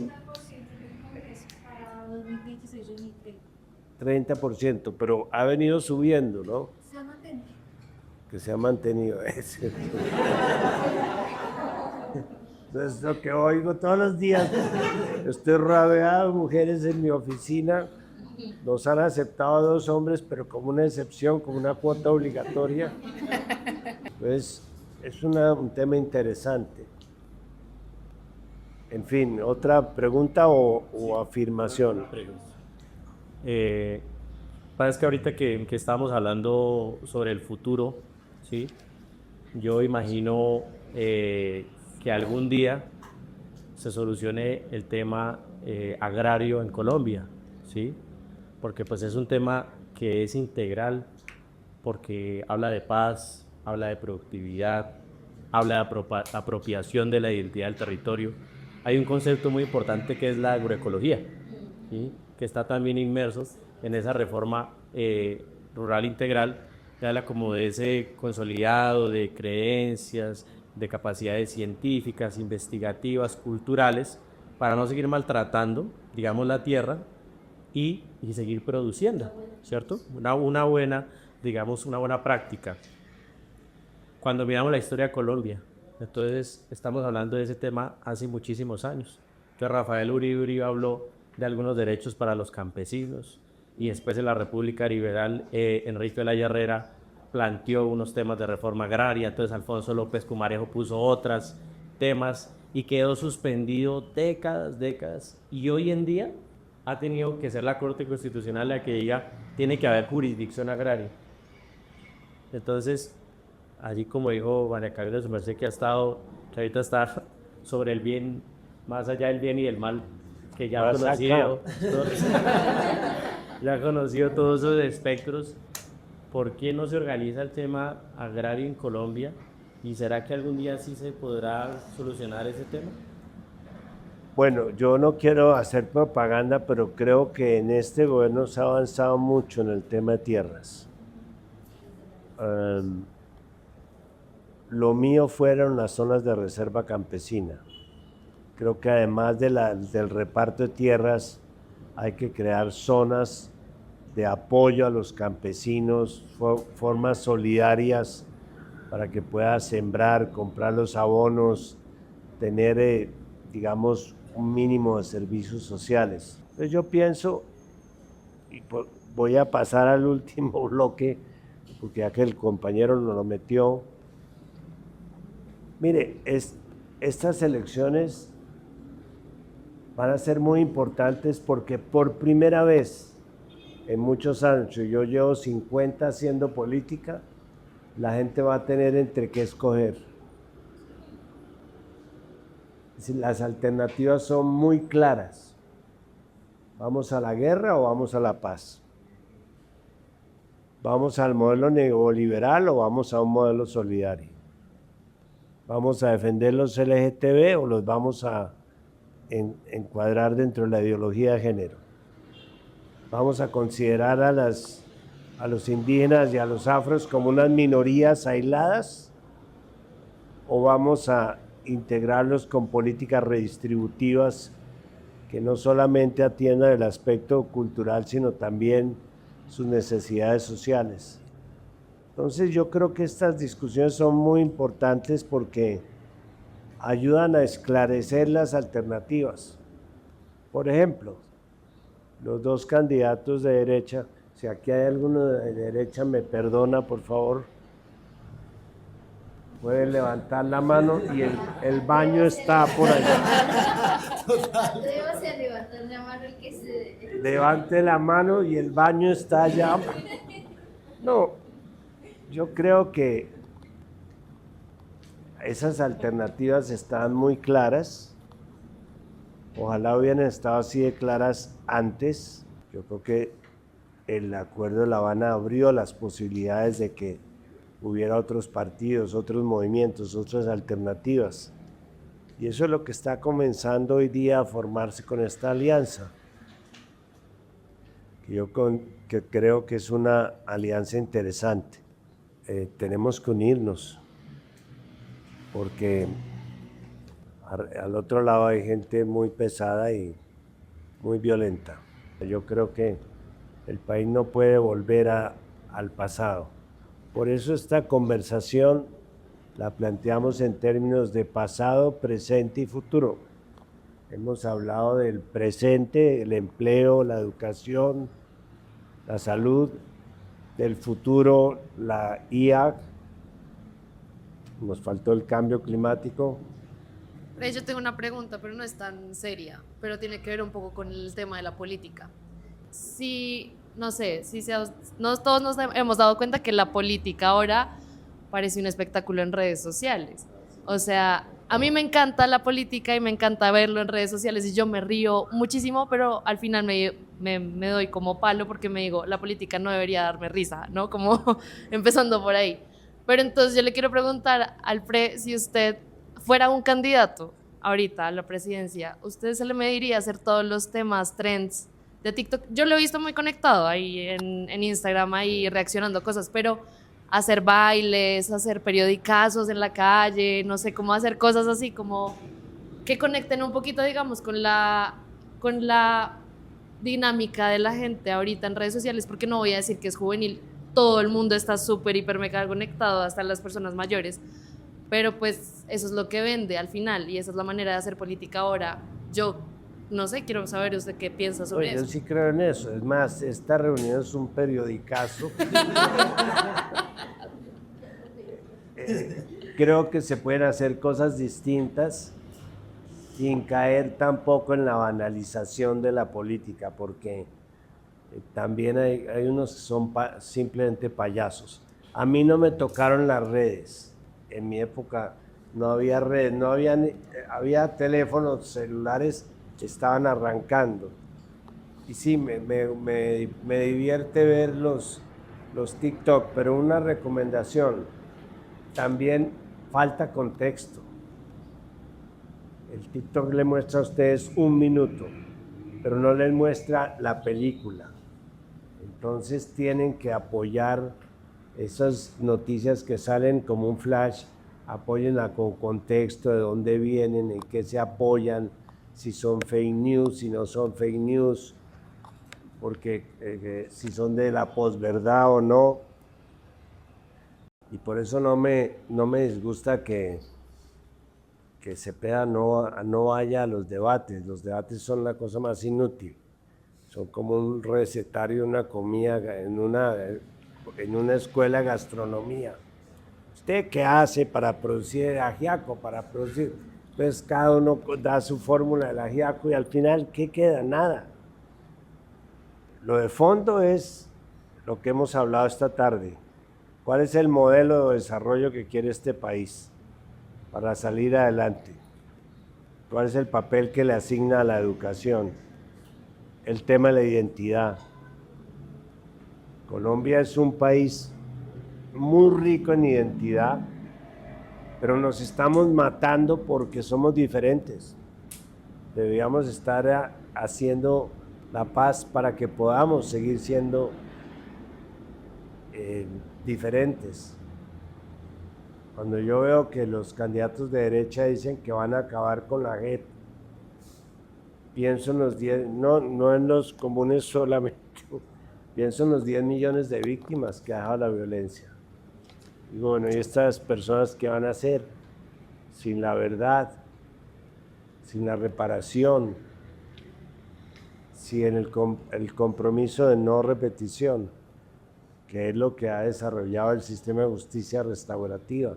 Speaker 1: 30%, pero ha venido subiendo, ¿no?
Speaker 5: Se ha mantenido.
Speaker 1: Que se ha mantenido. Entonces, lo que oigo todos los días, estoy rodeado de mujeres en mi oficina, nos han aceptado 2 hombres, pero como una excepción, como una cuota obligatoria. Pues es un tema interesante. En fin, ¿otra pregunta o afirmación?
Speaker 9: Parece que ahorita que estábamos hablando sobre el futuro, ¿sí? Yo imagino que algún día se solucione el tema agrario en Colombia, ¿sí? Porque pues es un tema que es integral, porque habla de paz, habla de productividad, habla de apropiación de la identidad del territorio. Hay un concepto muy importante que es la agroecología, ¿sí? Que está también inmerso en esa reforma rural integral, que habla como de ese consolidado de creencias, de capacidades científicas, investigativas, culturales, para no seguir maltratando, digamos, la tierra y seguir produciendo, ¿cierto? Una buena, digamos, una buena práctica. Cuando miramos la historia de Colombia, entonces estamos hablando de ese tema hace muchísimos años. Entonces Rafael Uribe habló de algunos derechos para los campesinos y después en la República Liberal Enrique Olaya Herrera planteó unos temas de reforma agraria, entonces Alfonso López Pumarejo puso otros temas y quedó suspendido décadas y hoy en día ha tenido que ser la Corte Constitucional la que diga tiene que haber jurisdicción agraria. Entonces, allí como dijo María Camila, su merced, que ahorita está sobre el bien, más allá del bien y del mal, que ya ha conocido todos esos espectros. ¿Por qué no se organiza el tema agrario en Colombia? ¿Y será que algún día sí se podrá solucionar ese tema?
Speaker 1: Bueno, yo no quiero hacer propaganda, pero creo que en este gobierno se ha avanzado mucho en el tema de tierras. Lo mío fueron las zonas de reserva campesina. Creo que además del reparto de tierras hay que crear zonas de apoyo a los campesinos, formas solidarias para que pueda sembrar, comprar los abonos, tener, digamos, un mínimo de servicios sociales. Entonces yo pienso, y voy a pasar al último bloque, porque ya que el compañero nos lo metió. Mire, estas elecciones van a ser muy importantes porque por primera vez en muchos años, yo llevo 50 haciendo política, la gente va a tener entre qué escoger. Es decir, las alternativas son muy claras. ¿Vamos a la guerra o vamos a la paz? ¿Vamos al modelo neoliberal o vamos a un modelo solidario? ¿Vamos a defender los LGTB o los vamos a encuadrar dentro de la ideología de género? ¿Vamos a considerar a los indígenas y a los afros como unas minorías aisladas? ¿O vamos a integrarlos con políticas redistributivas que no solamente atiendan el aspecto cultural, sino también sus necesidades sociales? Entonces yo creo que estas discusiones son muy importantes porque ayudan a esclarecer las alternativas. Por ejemplo, los 2 candidatos de derecha, si aquí hay alguno de derecha, me perdona, por favor. Pueden levantar la mano y el baño está por allá.
Speaker 2: Levantar la mano el que se...
Speaker 1: Levante la mano y el baño está allá. No, yo creo que esas alternativas están muy claras. Ojalá hubieran estado así de claras antes. Yo creo que el Acuerdo de La Habana abrió las posibilidades de que hubiera otros partidos, otros movimientos, otras alternativas. Y eso es lo que está comenzando hoy día a formarse con esta alianza. Que creo que es una alianza interesante. Tenemos que unirnos, porque al otro lado hay gente muy pesada y muy violenta. Yo creo que El país no puede volver al pasado. Por eso esta conversación la planteamos en términos de pasado, presente y futuro. Hemos hablado del presente, el empleo, la educación, la salud, del futuro, la IA, nos faltó el cambio climático.
Speaker 6: Yo tengo una pregunta, pero no es tan seria, pero tiene que ver un poco con el tema de la política. Sí, no sé, todos nos hemos dado cuenta que la política ahora parece un espectáculo en redes sociales. O sea, a mí me encanta la política y me encanta verlo en redes sociales y yo me río muchísimo, pero al final me doy como palo porque me digo, la política no debería darme risa, ¿no? Como empezando por ahí. Pero entonces yo le quiero preguntar al si usted fuera un candidato ahorita a la presidencia, ¿usted se le mediría a hacer todos los temas, trends de TikTok? Yo lo he visto muy conectado ahí en Instagram, ahí reaccionando cosas, pero hacer bailes, hacer periodicazos en la calle, no sé, cómo hacer cosas así, como que conecten un poquito, digamos, con la dinámica de la gente ahorita en redes sociales, porque no voy a decir que es juvenil, todo el mundo está súper, hiper, mega conectado, hasta las personas mayores, pero pues eso es lo que vende al final y esa es la manera de hacer política ahora. Yo no sé, quiero saber usted qué piensa sobre eso.
Speaker 1: Yo sí creo en eso, es más, esta reunión es un periodicazo. Creo que se pueden hacer cosas distintas sin caer tampoco en la banalización de la política, porque también hay unos que son simplemente payasos. A mí no me tocaron las redes. En mi época no había redes, había teléfonos celulares que estaban arrancando. Y sí, me divierte ver los TikTok, pero una recomendación, también falta contexto. El TikTok le muestra a ustedes 1 minuto, pero no les muestra la película. Entonces tienen que apoyar esas noticias que salen como un flash, apóyenla con contexto de dónde vienen, en qué se apoyan, si son fake news, si no son fake news, porque si son de la posverdad o no. Y por eso no me disgusta que Cepeda no vaya a los debates. Los debates son la cosa más inútil. Son como un recetario, una comida en una escuela de gastronomía. ¿Usted qué hace para producir ajiaco? Para producir. Entonces cada uno da su fórmula del ajiaco y al final, ¿qué queda? Nada. Lo de fondo es lo que hemos hablado esta tarde. ¿Cuál es el modelo de desarrollo que quiere este país para salir adelante? ¿Cuál es el papel que le asigna a la educación? El tema de la identidad. Colombia es un país muy rico en identidad, pero nos estamos matando porque somos diferentes. Deberíamos estar haciendo la paz para que podamos seguir siendo diferentes. Cuando yo veo que los candidatos de derecha dicen que van a acabar con la JEP, pienso en los 10, no en los comunes solamente, pienso en los 10 millones de víctimas que ha dejado la violencia. Digo, bueno, ¿y estas personas qué van a hacer? Sin la verdad, sin la reparación, sin el compromiso de no repetición, que es lo que ha desarrollado el sistema de justicia restaurativa.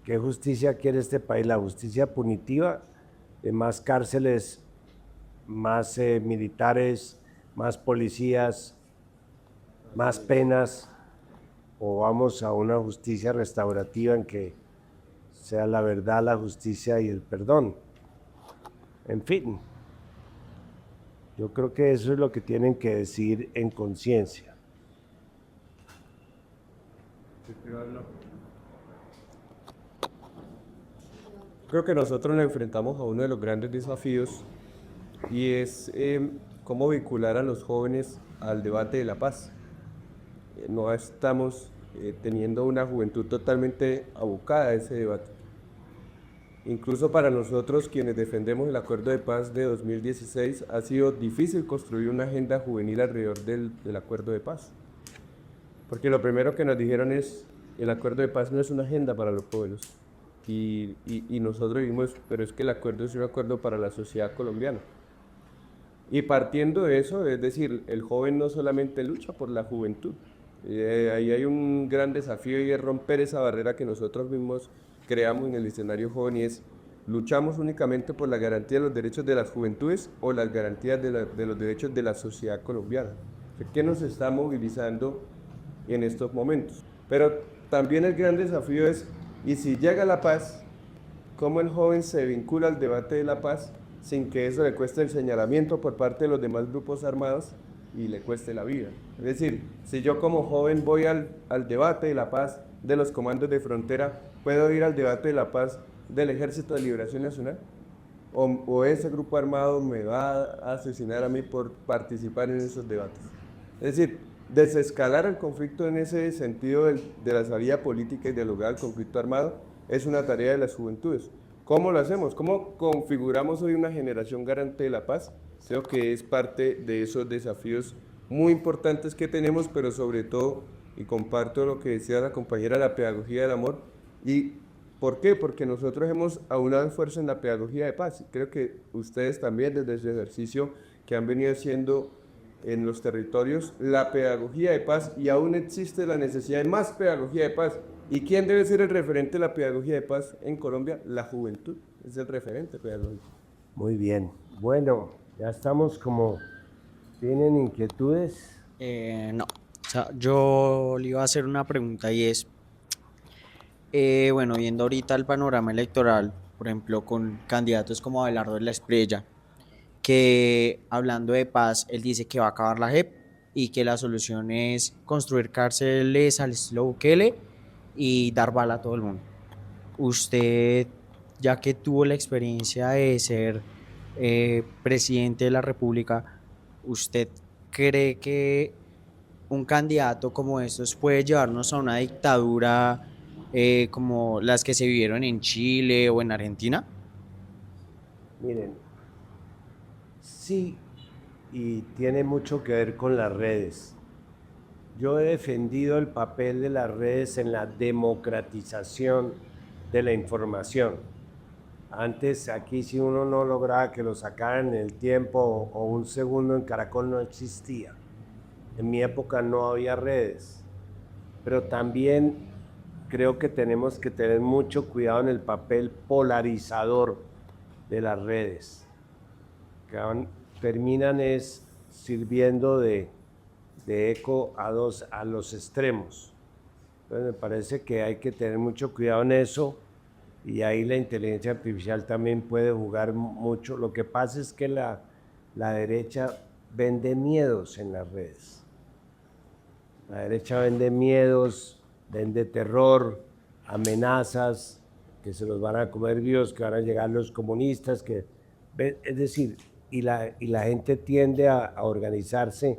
Speaker 1: ¿Qué justicia quiere este país? ¿La justicia punitiva? De más cárceles, más militares, más policías, más penas, o vamos a una justicia restaurativa en que sea la verdad, la justicia y el perdón. En fin, yo creo que eso es lo que tienen que decir en conciencia.
Speaker 8: Creo que nosotros nos enfrentamos a uno de los grandes desafíos y es cómo vincular a los jóvenes al debate de la paz. No estamos teniendo una juventud totalmente abocada a ese debate. incluso para nosotros quienes defendemos el acuerdo de paz de 2016, ha sido difícil construir una agenda juvenil alrededor del acuerdo de paz. Porque lo primero que nos dijeron es, el acuerdo de paz no es una agenda para los pueblos. Y nosotros vimos, pero es que el acuerdo es un acuerdo para la sociedad colombiana. Y partiendo de eso, es decir, el joven no solamente lucha por la juventud, ahí hay un gran desafío y es romper esa barrera que nosotros mismos creamos en el escenario joven y es, ¿luchamos únicamente por la garantía de los derechos de las juventudes o las garantías de los derechos de la sociedad colombiana? ¿Qué nos está movilizando en estos momentos? Pero también el gran desafío es, ¿y si llega la paz, cómo el joven se vincula al debate de la paz sin que eso le cueste el señalamiento por parte de los demás grupos armados y le cueste la vida? Es decir, si yo como joven voy al debate de la paz de los comandos de frontera, ¿puedo ir al debate de la paz del Ejército de Liberación Nacional? ¿O ese grupo armado me va a asesinar a mí por participar en esos debates? Es decir, desescalar el conflicto en ese sentido de la salida política y dialogar al conflicto armado es una tarea de las juventudes. ¿Cómo lo hacemos? ¿Cómo configuramos hoy una generación garante de la paz? Creo que es parte de esos desafíos muy importantes que tenemos, pero sobre todo, y comparto lo que decía la compañera, la pedagogía del amor. ¿Y por qué? Porque nosotros hemos aunado esfuerzo en la pedagogía de paz. Creo que ustedes también, desde ese ejercicio que han venido haciendo en los territorios, la pedagogía de paz, y aún existe la necesidad de más pedagogía de paz. ¿Y quién debe ser el referente de la pedagogía de paz en Colombia? La juventud es el referente pedagógico.
Speaker 1: Muy bien. Bueno, ya estamos como... ¿Tienen inquietudes?
Speaker 4: No. O sea, yo le iba a hacer una pregunta y es, bueno, viendo ahorita el panorama electoral, por ejemplo, con candidatos como Abelardo de la Espriella, que hablando de paz, él dice que va a acabar la JEP y que la solución es construir cárceles al estilo Bukele y dar bala a todo el mundo. Usted, ya que tuvo la experiencia de ser presidente de la República, ¿usted cree que un candidato como estos puede llevarnos a una dictadura como las que se vivieron en Chile o en Argentina?
Speaker 1: Miren, sí, y tiene mucho que ver con las redes. Yo he defendido el papel de las redes en la democratización de la información. Antes aquí si uno no lograba que lo sacaran en el tiempo o un segundo en Caracol no existía. En mi época no había redes. Pero también creo que tenemos que tener mucho cuidado en el papel polarizador de las redes. Que terminan sirviendo de eco a los extremos. Entonces me parece que hay que tener mucho cuidado en eso y ahí la inteligencia artificial también puede jugar mucho. Lo que pasa es que la derecha vende miedos en las redes. La derecha vende miedos, vende terror, amenazas, que se los van a comer vivos, que van a llegar los comunistas, es decir, y la gente tiende a organizarse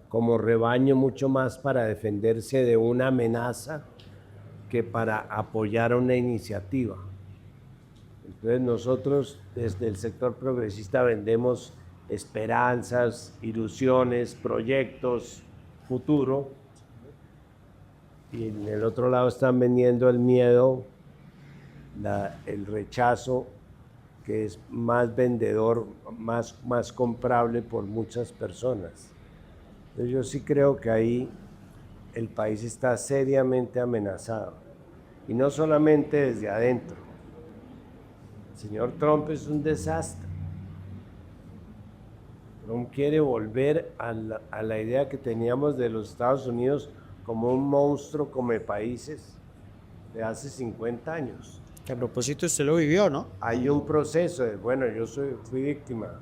Speaker 1: como rebaño mucho más para defenderse de una amenaza que para apoyar una iniciativa. Entonces nosotros desde el sector progresista vendemos esperanzas, ilusiones, proyectos, futuro, y en el otro lado están vendiendo el miedo, el rechazo, que es más vendedor, más comprable por muchas personas. Entonces yo sí creo que ahí el país está seriamente amenazado, y no solamente desde adentro. El señor Trump es un desastre. Trump quiere volver a la idea que teníamos de los Estados Unidos como un monstruo come países de hace 50 años.
Speaker 4: Que a propósito usted lo vivió, ¿no?
Speaker 1: Hay un proceso de, bueno, fui víctima.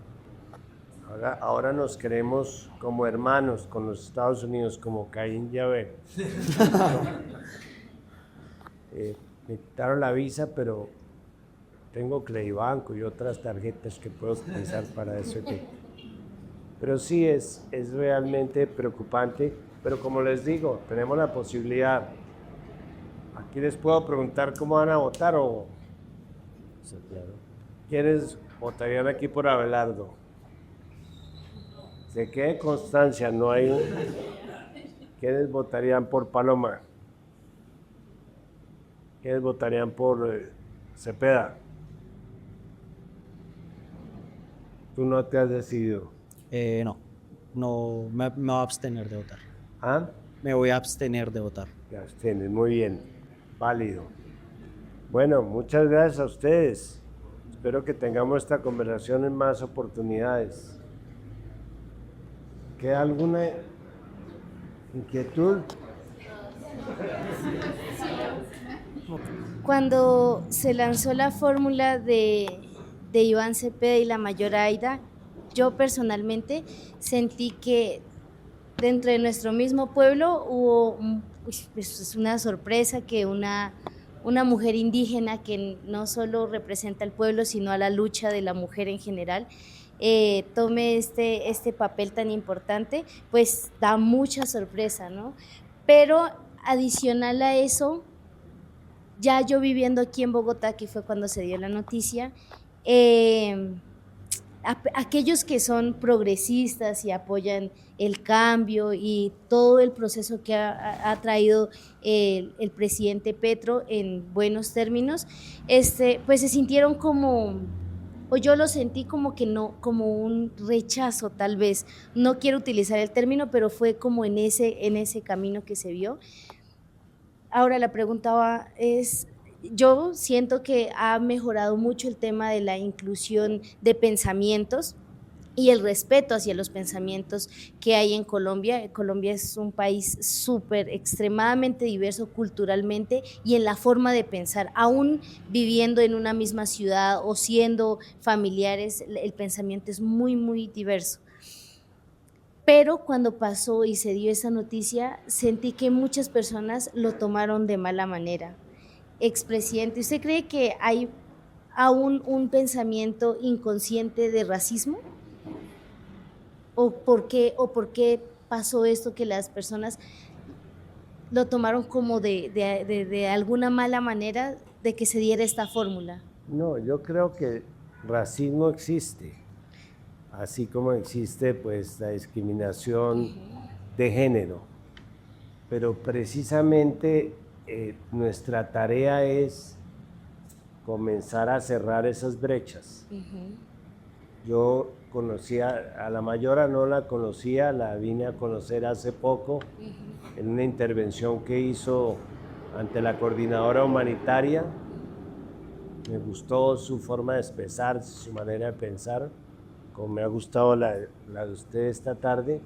Speaker 1: Ahora nos queremos como hermanos con los Estados Unidos, como Caín y Abel. Me quitaron la visa, pero tengo Cleibanco y otras tarjetas que puedo utilizar para eso. Pero sí es realmente preocupante, pero como les digo, tenemos la posibilidad. Aquí les puedo preguntar cómo van a votar o
Speaker 11: Sí, claro.
Speaker 1: ¿Quiénes votarían aquí por Abelardo? Se quede constancia, no hay... ¿Quiénes votarían por Paloma? ¿Quiénes votarían por Cepeda? Tú no te has decidido.
Speaker 4: No, me voy a abstener de votar.
Speaker 1: ¿Ah?
Speaker 4: Me voy a abstener de votar.
Speaker 1: Te abstienes, muy bien, válido. Bueno, muchas gracias a ustedes. Espero que tengamos esta conversación en más oportunidades. ¿Queda alguna inquietud?
Speaker 2: Cuando se lanzó la fórmula de Iván Cepeda y la mayor Aida, yo personalmente sentí que dentro de nuestro mismo pueblo hubo pues, una sorpresa que una mujer indígena que no solo representa al pueblo, sino a la lucha de la mujer en general, tome este papel tan importante, pues da mucha sorpresa, ¿no? Pero adicional a eso, ya yo viviendo aquí en Bogotá, que fue cuando se dio la noticia, aquellos que son progresistas y apoyan el cambio y todo el proceso que ha traído el presidente Petro en buenos términos, pues se sintieron como, o yo lo sentí como que no, como un rechazo tal vez, no quiero utilizar el término, pero fue como en ese camino que se vio. Ahora la pregunta es, yo siento que ha mejorado mucho el tema de la inclusión de pensamientos y el respeto hacia los pensamientos que hay en Colombia. Colombia es un país súper, extremadamente diverso culturalmente y en la forma de pensar, aún viviendo en una misma ciudad o siendo familiares, el pensamiento es muy, muy diverso. Pero cuando pasó y se dio esa noticia, sentí que muchas personas lo tomaron de mala manera. Expresidente, ¿usted cree que hay aún un pensamiento inconsciente de racismo? ¿O por qué pasó esto que las personas lo tomaron como de alguna mala manera de que se diera esta fórmula?
Speaker 1: No, yo creo que racismo existe, así como existe pues la discriminación de género, pero precisamente nuestra tarea es comenzar a cerrar esas brechas. Yo conocía a la Mayora, no la conocía, la vine a conocer hace poco en una intervención que hizo ante la coordinadora humanitaria. Me gustó su forma de expresarse, su manera de pensar, como me ha gustado la de usted esta tarde,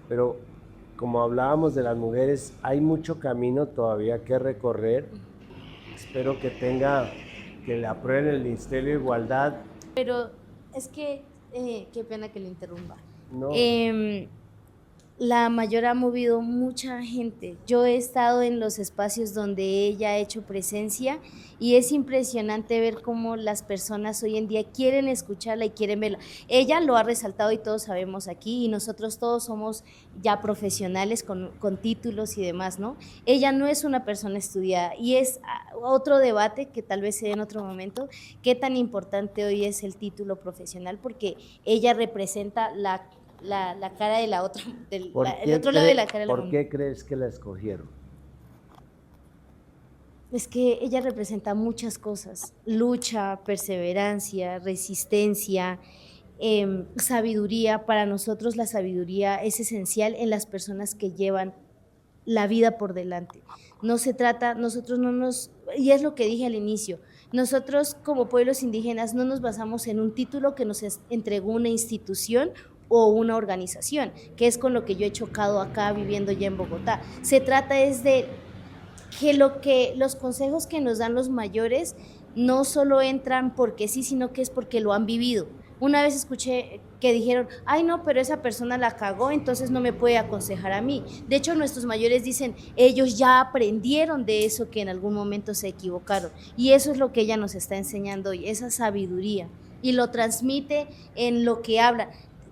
Speaker 1: pero como hablábamos de las mujeres, hay mucho camino todavía que recorrer. Espero que le aprueben el Ministerio de Igualdad.
Speaker 2: Pero es que, qué pena que le interrumpa.
Speaker 1: No.
Speaker 2: La mayor ha movido mucha gente. Yo he estado en los espacios donde ella ha hecho presencia y es impresionante ver cómo las personas hoy en día quieren escucharla y quieren verla. Ella lo ha resaltado y todos sabemos aquí, y nosotros todos somos ya profesionales con títulos y demás, ¿no? Ella no es una persona estudiada y es otro debate que tal vez se dé en otro momento, qué tan importante hoy es el título profesional, porque ella representa la cara de la otra, el otro lado de la cara de la
Speaker 1: ¿Por qué crees que la escogieron?
Speaker 2: Es que ella representa muchas cosas: lucha, perseverancia, resistencia, sabiduría. Para nosotros la sabiduría es esencial en las personas que llevan la vida por delante. No se trata, nosotros no nos, y es lo que dije al inicio, nosotros como pueblos indígenas no nos basamos en un título que nos entregó una institución o una organización, que es con lo que yo he chocado acá viviendo ya en Bogotá. Se trata es de que los consejos que nos dan los mayores no solo entran porque sí, sino que es porque lo han vivido. Una vez escuché que dijeron, ay no, pero esa persona la cagó, entonces no me puede aconsejar a mí. De hecho, nuestros mayores dicen, ellos ya aprendieron de eso que en algún momento se equivocaron. Y eso es lo que ella nos está enseñando hoy, esa sabiduría. Y lo transmite en lo que habla.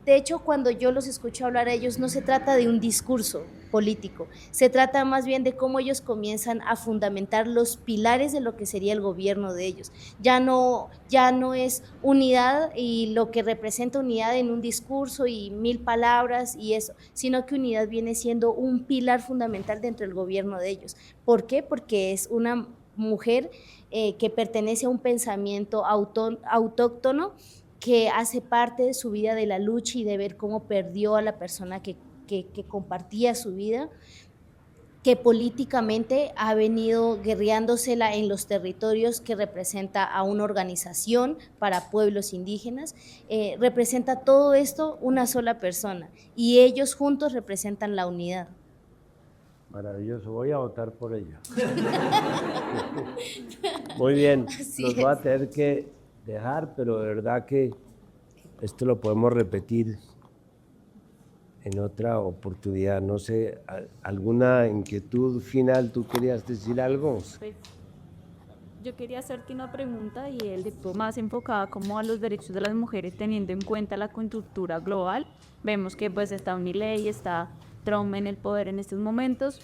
Speaker 2: De hecho, cuando yo los escucho hablar a ellos, no se trata de un discurso político, se trata más bien de cómo ellos comienzan a fundamentar los pilares de lo que sería el gobierno de ellos. Ya no es unidad y lo que representa unidad en un discurso y 1000 palabras y eso, sino que unidad viene siendo un pilar fundamental dentro del gobierno de ellos. ¿Por qué? Porque es una mujer que pertenece a un pensamiento autóctono, que hace parte de su vida de la lucha y de ver cómo perdió a la persona que compartía su vida, que políticamente ha venido guerreándosela en los territorios que representa a una organización para pueblos indígenas, representa todo esto una sola persona y ellos juntos representan la unidad.
Speaker 1: Maravilloso, voy a votar por ella. Muy bien, los voy a tener que dejar, pero de verdad que esto lo podemos repetir en otra oportunidad. No sé, ¿alguna inquietud final? ¿Tú querías decir algo?
Speaker 13: Pues, yo quería hacerte una pregunta y el de más enfocada como a los derechos de las mujeres teniendo en cuenta la coyuntura global. Vemos que pues está Milei, está Trump en el poder en estos momentos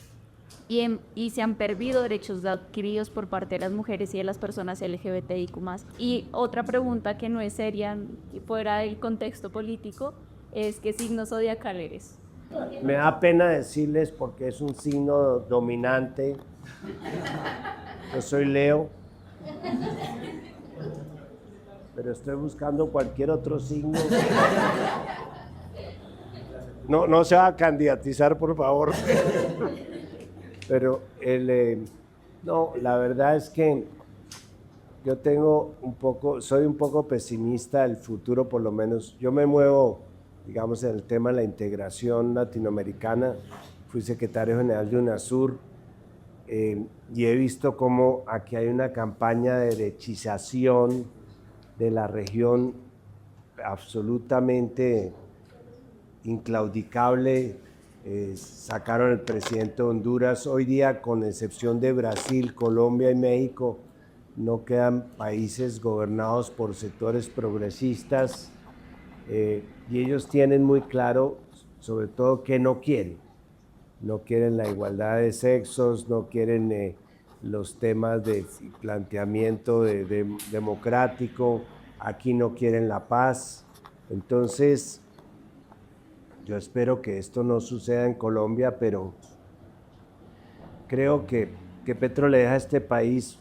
Speaker 13: y se han perdido derechos adquiridos por parte de las mujeres y de las personas LGBTIQ+. Y otra pregunta que no es seria y fuera del contexto político es ¿qué signo zodiacal eres?
Speaker 1: Me da pena decirles porque es un signo dominante. Yo soy Leo, pero estoy buscando cualquier otro signo. No se va a candidatizar, por favor. Pero no, la verdad es que yo soy un poco pesimista del futuro, por lo menos. Yo me muevo, digamos, en el tema de la integración latinoamericana. Fui secretario general de UNASUR y he visto cómo aquí hay una campaña de derechización de la región absolutamente inclaudicable. Sacaron el presidente de Honduras. Hoy día, con excepción de Brasil, Colombia y México, no quedan países gobernados por sectores progresistas y ellos tienen muy claro, sobre todo, que no quieren. No quieren la igualdad de sexos, no quieren los temas de planteamiento democrático, aquí no quieren la paz. Entonces, yo espero que esto no suceda en Colombia, pero creo que Petro le deja a este país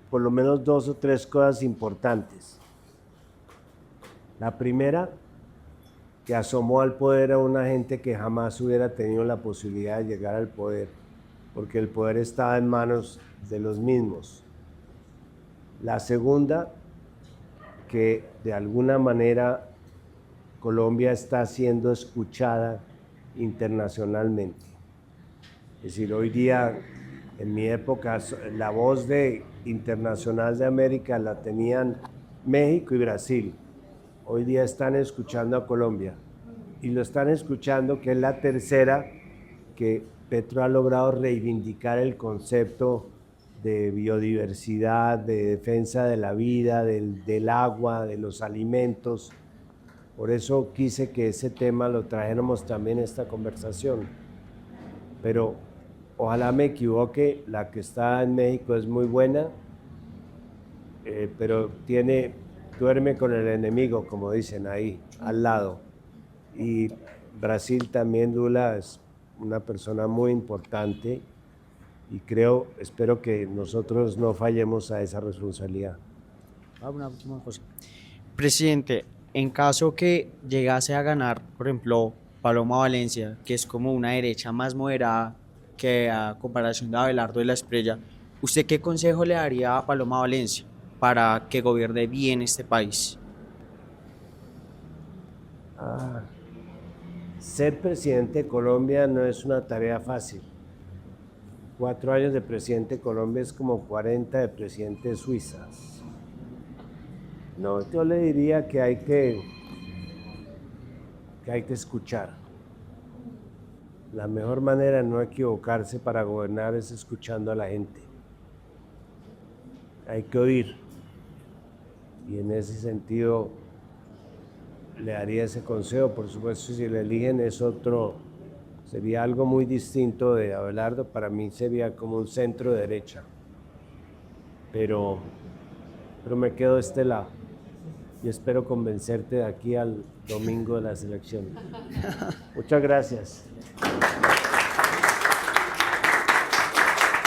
Speaker 1: por lo menos 2 o 3 cosas importantes. La primera, que asomó al poder a una gente que jamás hubiera tenido la posibilidad de llegar al poder, porque el poder estaba en manos de los mismos. La segunda, que de alguna manera Colombia está siendo escuchada internacionalmente. Es decir, hoy día, en mi época, la voz internacional de América la tenían México y Brasil. Hoy día están escuchando a Colombia y lo están escuchando, que es la tercera, que Petro ha logrado reivindicar el concepto de biodiversidad, de defensa de la vida, del agua, de los alimentos. Por eso quise que ese tema lo trajéramos también a esta conversación. Pero ojalá me equivoque, la que está en México es muy buena, pero duerme con el enemigo, como dicen ahí, al lado. Y Brasil también, Lula, es una persona muy importante y espero que nosotros no fallemos a esa responsabilidad.
Speaker 4: Una última cosa. Presidente, en caso que llegase a ganar, por ejemplo, Paloma Valencia, que es como una derecha más moderada que a comparación de Abelardo de la Espriella, ¿usted qué consejo le daría a Paloma Valencia para que gobierne bien este país?
Speaker 1: Ser presidente de Colombia no es una tarea fácil. 4 años de presidente de Colombia es como 40 de presidente de Suiza. No, yo le diría que hay que escuchar. La mejor manera de no equivocarse para gobernar es escuchando a la gente. Hay que oír. Y en ese sentido, le daría ese consejo. Por supuesto, si le eligen es otro, sería algo muy distinto de Abelardo. Para mí sería como un centro derecha, pero me quedo de este lado y espero convencerte de aquí al domingo de las elecciones. Muchas gracias.